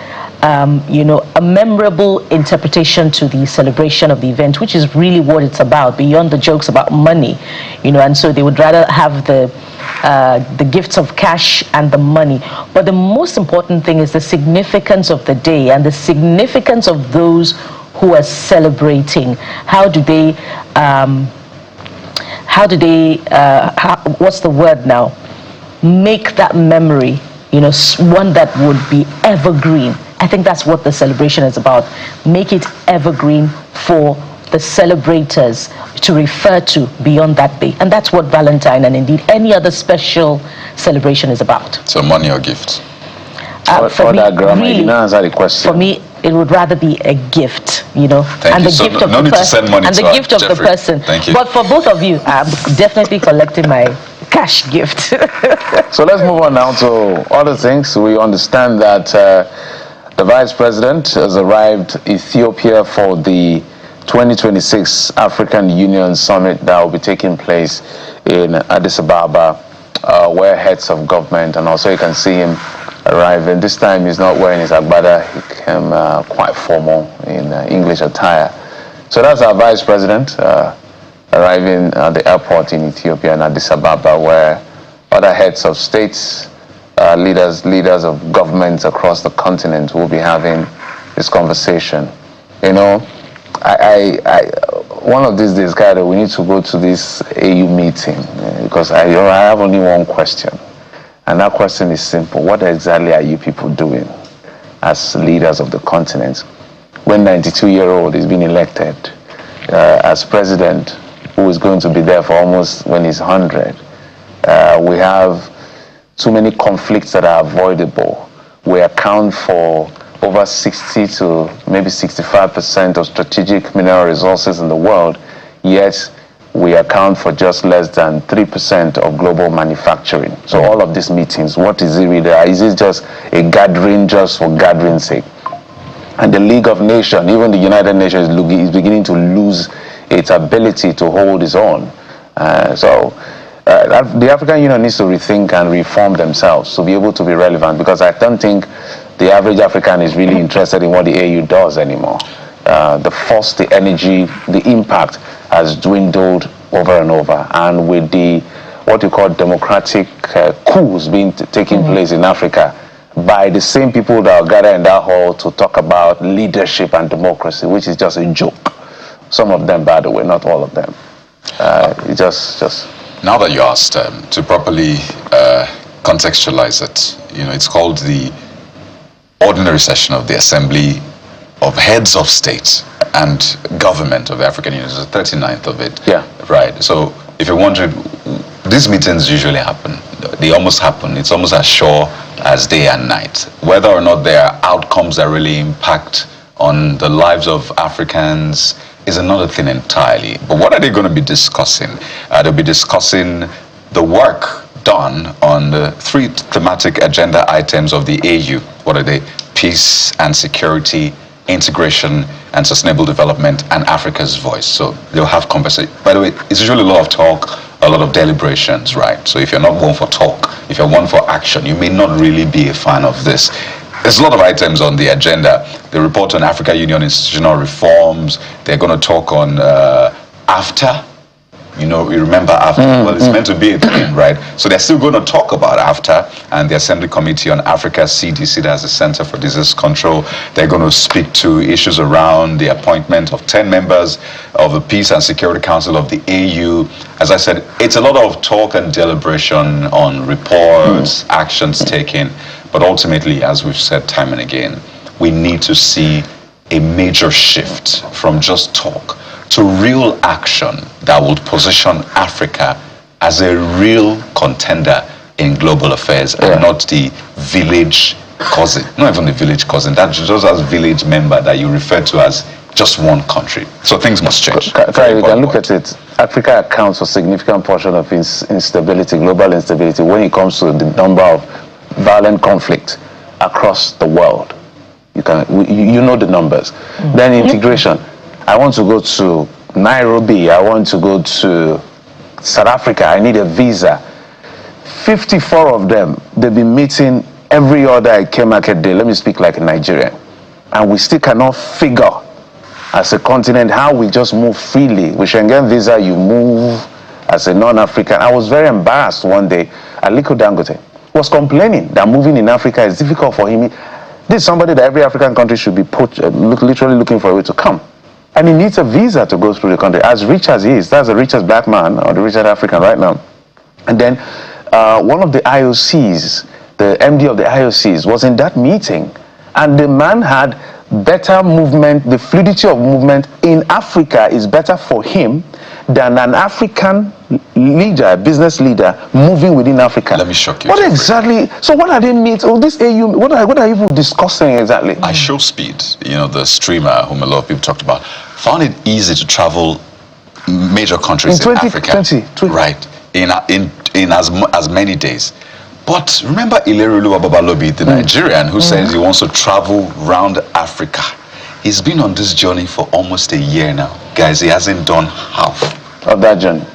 a memorable interpretation to the celebration of the event, which is really what it's about, beyond the jokes about money, and so they would rather have the gifts of cash and the money. But the most important thing is the significance of the day and the significance of those who are celebrating. How do they, what's the word now? Make that memory, one that would be evergreen. I think that's what the celebration is about. Make it evergreen for the celebrators to refer to beyond that day. And that's what Valentine and indeed any other special celebration is about. So money or gift? For me, that grammar, really, you know, answer the question. For me, it would rather be a gift, Thank and you. the So gift of no the need to person, send money and to the gift of the Jeffrey. person. Thank you. But for both of you, I'm definitely collecting my cash gift. So let's move on now to other things. We understand that the Vice President has arrived Ethiopia for the 2026 African Union Summit that will be taking place in Addis Ababa, where heads of government, and also you can see him arriving. This time he's not wearing his agbada. He came quite formal in English attire. So that's our Vice President arriving at the airport in Ethiopia and Addis Ababa, where other heads of states, leaders of governments across the continent will be having this conversation. You know, one of these days, Kyle, we need to go to this AU meeting because I have only one question. And that question is simple. What exactly are you people doing as leaders of the continent when 92-year-old is being elected as president, who is going to be there for almost when he's 100? We have too many conflicts that are avoidable. We account for over 60 to maybe 65% of strategic mineral resources in the world, yet we account for just less than 3% of global manufacturing. So all of these meetings, what is it really? Is it just a gathering just for gathering's sake? And the League of Nations, even the United Nations, is beginning to lose its ability to hold its own. The African Union needs to rethink and reform themselves to be able to be relevant, because I don't think the average African is really interested in what the AU does anymore. The force, the energy, the impact has dwindled over and over. And with the what you call democratic coups being taking place in Africa by the same people that are gathered in that hall to talk about leadership and democracy, which is just a joke. Some of them, by the way, not all of them. It just. Now that you asked, to properly contextualize it, it's called the ordinary session of the Assembly of Heads of State and Government of the African Union. It's the 39th of it. Yeah. Right. So if you're wondering, these meetings usually happen. They almost happen. It's almost as sure as day and night. Whether or not there are outcomes that really impact on the lives of Africans is another thing entirely. But what are they going to be discussing? They'll be discussing the work done on the 3 thematic agenda items of the AU. What are they? Peace and security, integration and sustainable development, and Africa's voice. So they'll have conversation. By the way, it's usually a lot of talk, a lot of deliberations, right? So if you're not one for talk, if you're one for action, you may not really be a fan of this. There's a lot of items on the agenda. The report on African Union institutional reforms. They're going to talk on AFTA. You remember AFTA? Well, it's meant to be a thing, right? So they're still going to talk about AFTA, and the Assembly Committee on Africa, CDC, that's the Center for Disease Control. They're going to speak to issues around the appointment of 10 members of the Peace and Security Council of the AU. As I said, it's a lot of talk and deliberation on reports, actions taken. But ultimately, as we've said time and again, we need to see a major shift from just talk to real action that would position Africa as a real contender in global affairs, and not the village cousin, not even the village cousin, that's just as village member that you refer to as just one country. So things must change. You can look at it. Africa accounts for a significant portion of instability, global instability, when it comes to the number of violent conflict across the world. You know the numbers. Then integration. I want to go to Nairobi. I want to go to South Africa. I need a visa. 54 of them, they've been meeting every other Eke market day. Let me speak like a Nigerian. And we still cannot figure as a continent how we just move freely. With Schengen visa, you move as a non-African. I was very embarrassed one day. Aliko Dangote was complaining that moving in Africa is difficult for him. This is somebody that every African country should be literally looking for a way to come. And he needs a visa to go through the country. As rich as he is, that's the richest black man or the richest African right now. And then one of the IOCs, the MD of the IOCs, was in that meeting. And the man had better movement, the fluidity of movement in Africa is better for him than an African leader, a business leader, moving within Africa. Let me shock you. What exactly? So what are they meeting? Oh, this AU, what are you discussing exactly? I Show Speed, the streamer whom a lot of people talked about, found it easy to travel major countries in Africa. Right, in as many days. But remember Ilerioluwa Babalobi, the Nigerian, who says he wants to travel around Africa. He's been on this journey for almost a year now. Guys, he hasn't done half of that journey.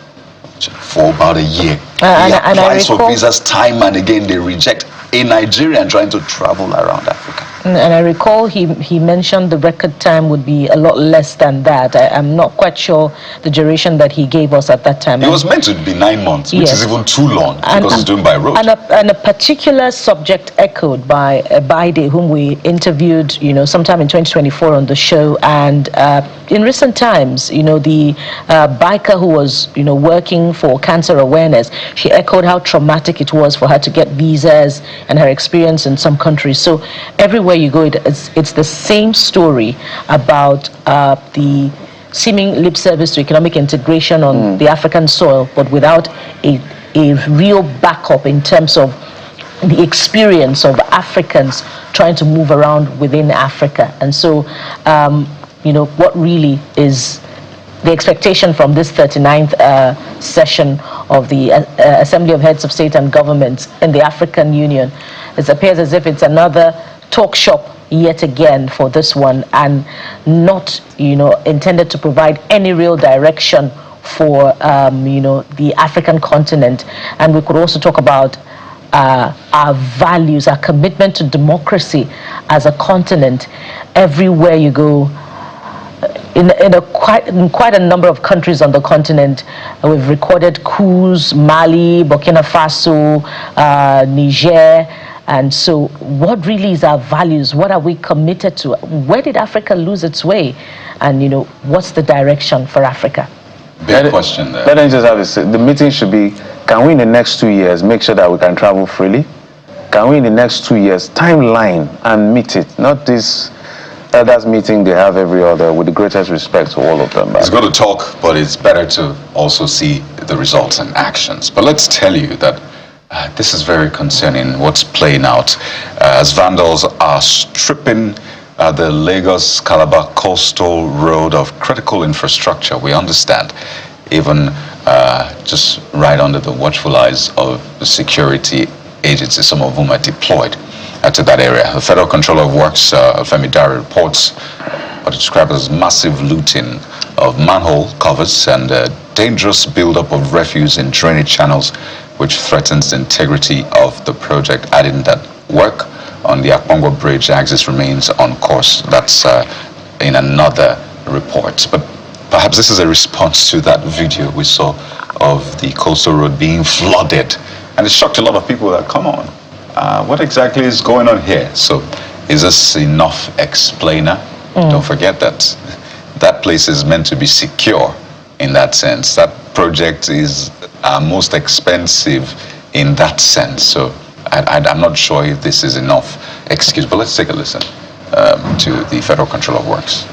For about a year. He applies for visas time and again, they reject a Nigerian trying to travel around Africa. And I recall he mentioned the record time would be a lot less than that. I'm not quite sure the duration that he gave us at that time. It was meant to be 9 months, which is even too long because it's doing by road. And a particular subject echoed by Bide, whom we interviewed, sometime in 2024 on the show. And in recent times, the biker who was, working for cancer awareness, she echoed how traumatic it was for her to get visas and her experience in some countries. So everywhere you go, it's the same story about the seeming lip service to economic integration on the African soil, but without a real backup in terms of the experience of Africans trying to move around within Africa. And so, what really is the expectation from this 39th session of the Assembly of Heads of State and Governments in the African Union? It appears as if it's another talk shop yet again for this one, and not intended to provide any real direction for the African continent. And we could also talk about our values, our commitment to democracy as a continent. Everywhere you go, in quite a number of countries on the continent, we've recorded coups: Mali, Burkina Faso, Niger. And so what really is our values? What are we committed to? Where did Africa lose its way? And, what's the direction for Africa? Big question there. Let me just have this. The meeting should be, can we in the next 2 years make sure that we can travel freely? Can we in the next 2 years timeline and meet it? Not this elders meeting they have every other, with the greatest respect to all of them. It's good to talk, but it's better to also see the results and actions. But let's tell you that this is very concerning, what's playing out as vandals are stripping the Lagos-Calabar coastal road of critical infrastructure. We understand, even just right under the watchful eyes of the security agencies, some of whom are deployed to that area. The Federal Controller of Works, Femi Dare, reports what it described as massive looting of manhole covers and dangerous buildup of refuse in drainage channels, which threatens the integrity of the project, adding that work on the Akpongwa Bridge axis remains on course. That's in another report. But perhaps this is a response to that video we saw of the coastal road being flooded. And it shocked a lot of people that, come on, what exactly is going on here? So is this enough explainer? Don't forget that that place is meant to be secure in that sense. That project is most expensive in that sense. So I'm not sure if this is enough excuse, but let's take a listen to the Federal Controller of Works.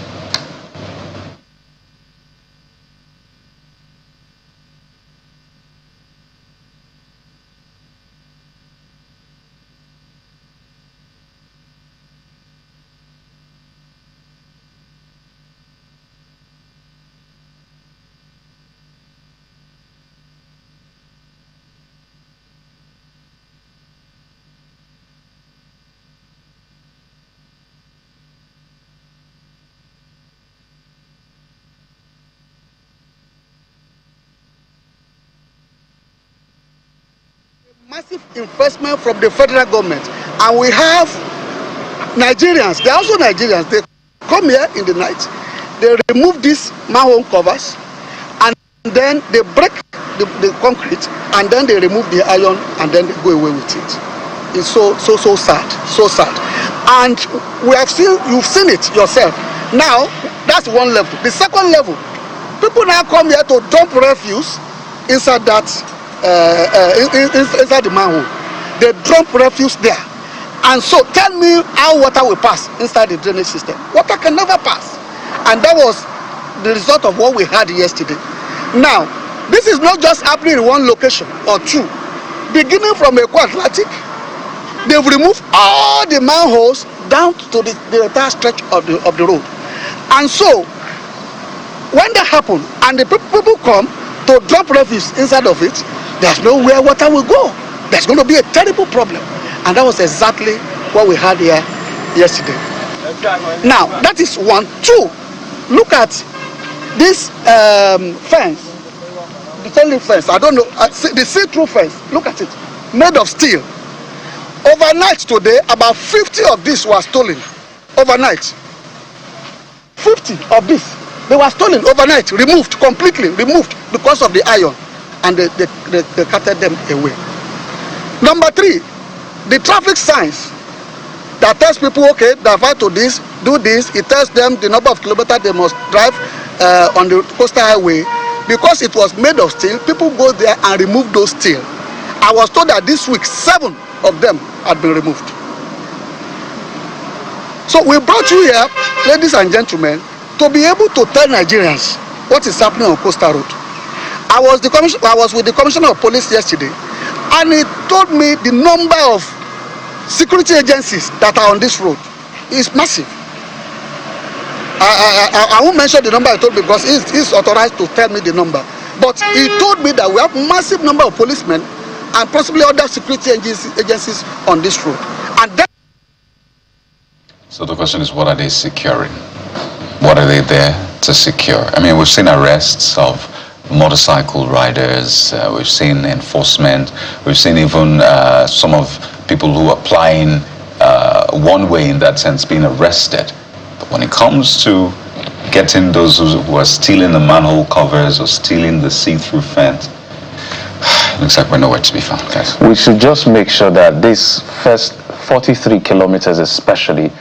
Massive investment from the federal government, and we have Nigerians, they're also Nigerians, they come here in the night, they remove these manhole covers, and then they break the concrete, and then they remove the iron, and then they go away with it. It's so sad. And we have seen, you've seen it yourself. Now, that's one level. The second level, people now come here to dump refuse inside that inside the manhole. They dump refuse there, and so tell me how water will pass inside the drainage system. Water can never pass, and that was the result of what we had yesterday. Now, this is not just happening in one location or two. Beginning from Eko Atlantic, they've removed all the manholes down to the entire stretch of the road, and so when that happens and the people come to drop refuse inside of it, there's nowhere water will go. There's going to be a terrible problem. And that was exactly what we had here yesterday. Now, that is one. Two, look at this fence, the chain link fence. I don't know, the see-through fence. Look at it, made of steel. Overnight today, about 50 of these were stolen. Overnight. 50 of these. They were stolen overnight, removed, completely removed because of the iron. And they carted them away. Number 3, the traffic signs that tells people, okay, divert to this, do this. It tells them the number of kilometers they must drive on the coastal highway. Because it was made of steel, people go there and remove those steel. I was told that this week, 7 of them had been removed. So we brought you here, ladies and gentlemen, to be able to tell Nigerians what is happening on Coastal Road. I was with the Commissioner of Police yesterday, and he told me the number of security agencies that are on this road is massive. I won't mention the number he told me because he's authorized to tell me the number. But he told me that we have massive number of policemen and possibly other security agencies on this road. And that. So the question is, what are they securing? What are they there to secure? I mean, we've seen arrests of motorcycle riders, we've seen enforcement, we've seen even some of people who are applying one way in that sense being arrested. But when it comes to getting those who are stealing the manhole covers or stealing the see-through fence, looks like we're nowhere to be found, guys. We should just make sure that this first 43 kilometers especially,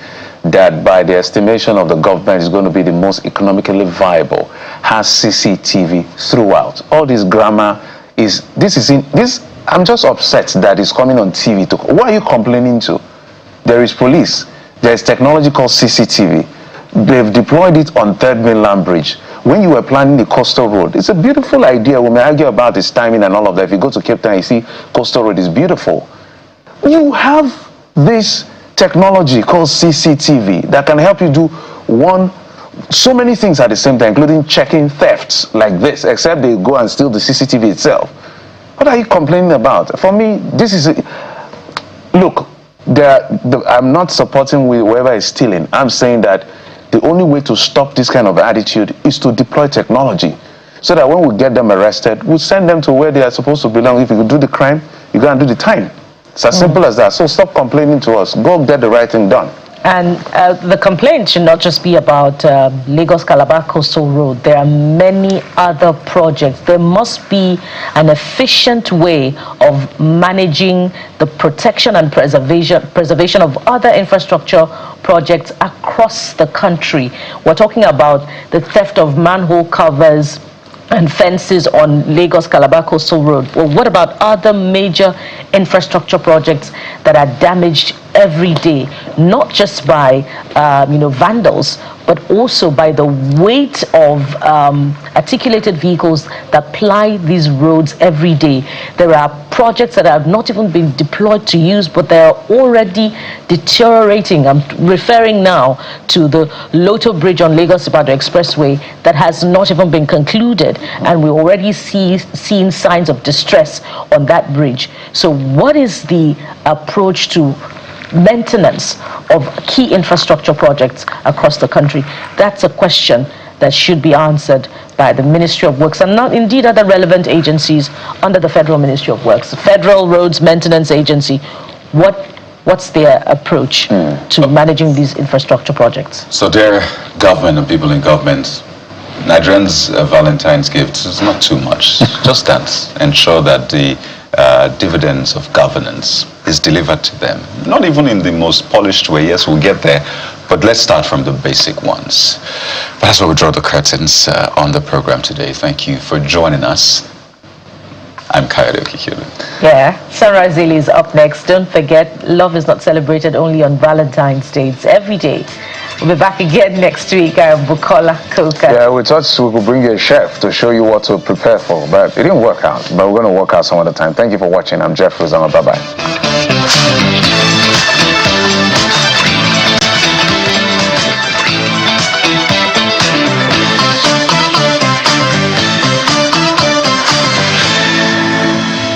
that by the estimation of the government is going to be the most economically viable, has CCTV throughout. All this grammar I'm just upset that it's coming on TV. What are you complaining to? There is police. There is technology called CCTV. They've deployed it on 3rd Mainland Bridge. When you were planning the coastal road, it's a beautiful idea. We may argue about its timing and all of that. If you go to Cape Town, you see coastal road is beautiful. You have this technology called CCTV that can help you do so many things at the same time, including checking thefts like this, except they go and steal the CCTV itself. What are you complaining about? For me, this is look, I'm not supporting whoever is stealing. I'm saying that the only way to stop this kind of attitude is to deploy technology, so that when we get them arrested, we'll send them to where they are supposed to belong. If you do the crime, you go and do the time. It's as simple as that. So stop complaining to us. Go get the right thing done. And the complaint should not just be about Lagos-Calabar Coastal Road. There are many other projects. There must be an efficient way of managing the protection and preservation of other infrastructure projects across the country. We're talking about the theft of manhole covers and fences on Lagos-Calabar Coastal Road. Well, what about other major infrastructure projects that are damaged every day, not just by vandals, but also by the weight of articulated vehicles that ply these roads every day? There are projects that have not even been deployed to use, but they are already deteriorating. I'm referring now to the Loto Bridge on Lagos-Ibadan Expressway that has not even been concluded, and we already seeing signs of distress on that bridge. So what is the approach to maintenance of key infrastructure projects across the country? That's a question that should be answered by the Ministry of Works and not indeed other relevant agencies under the Federal Ministry of Works. The Federal Roads Maintenance Agency, what's their approach to managing these infrastructure projects? So dear government and people in government, Nigerians' Valentine's gift is not too much. Just that. Ensure that the dividends of governance is delivered to them. Not even in the most polished way. Yes, we'll get there, but let's start from the basic ones. But that's where we draw the curtains on the program today. Thank you for joining us. I'm Kayode Okikulu. Yeah, Sarah Zili is up next. Don't forget, love is not celebrated only on Valentine's Day. It's every day. We'll be back again next week. I'm Bukola Koka. Yeah, we thought we could bring you a chef to show you what to prepare for, but it didn't work out. But we're going to work out some other time. Thank you for watching. I'm Jeff Rosama. Bye-bye.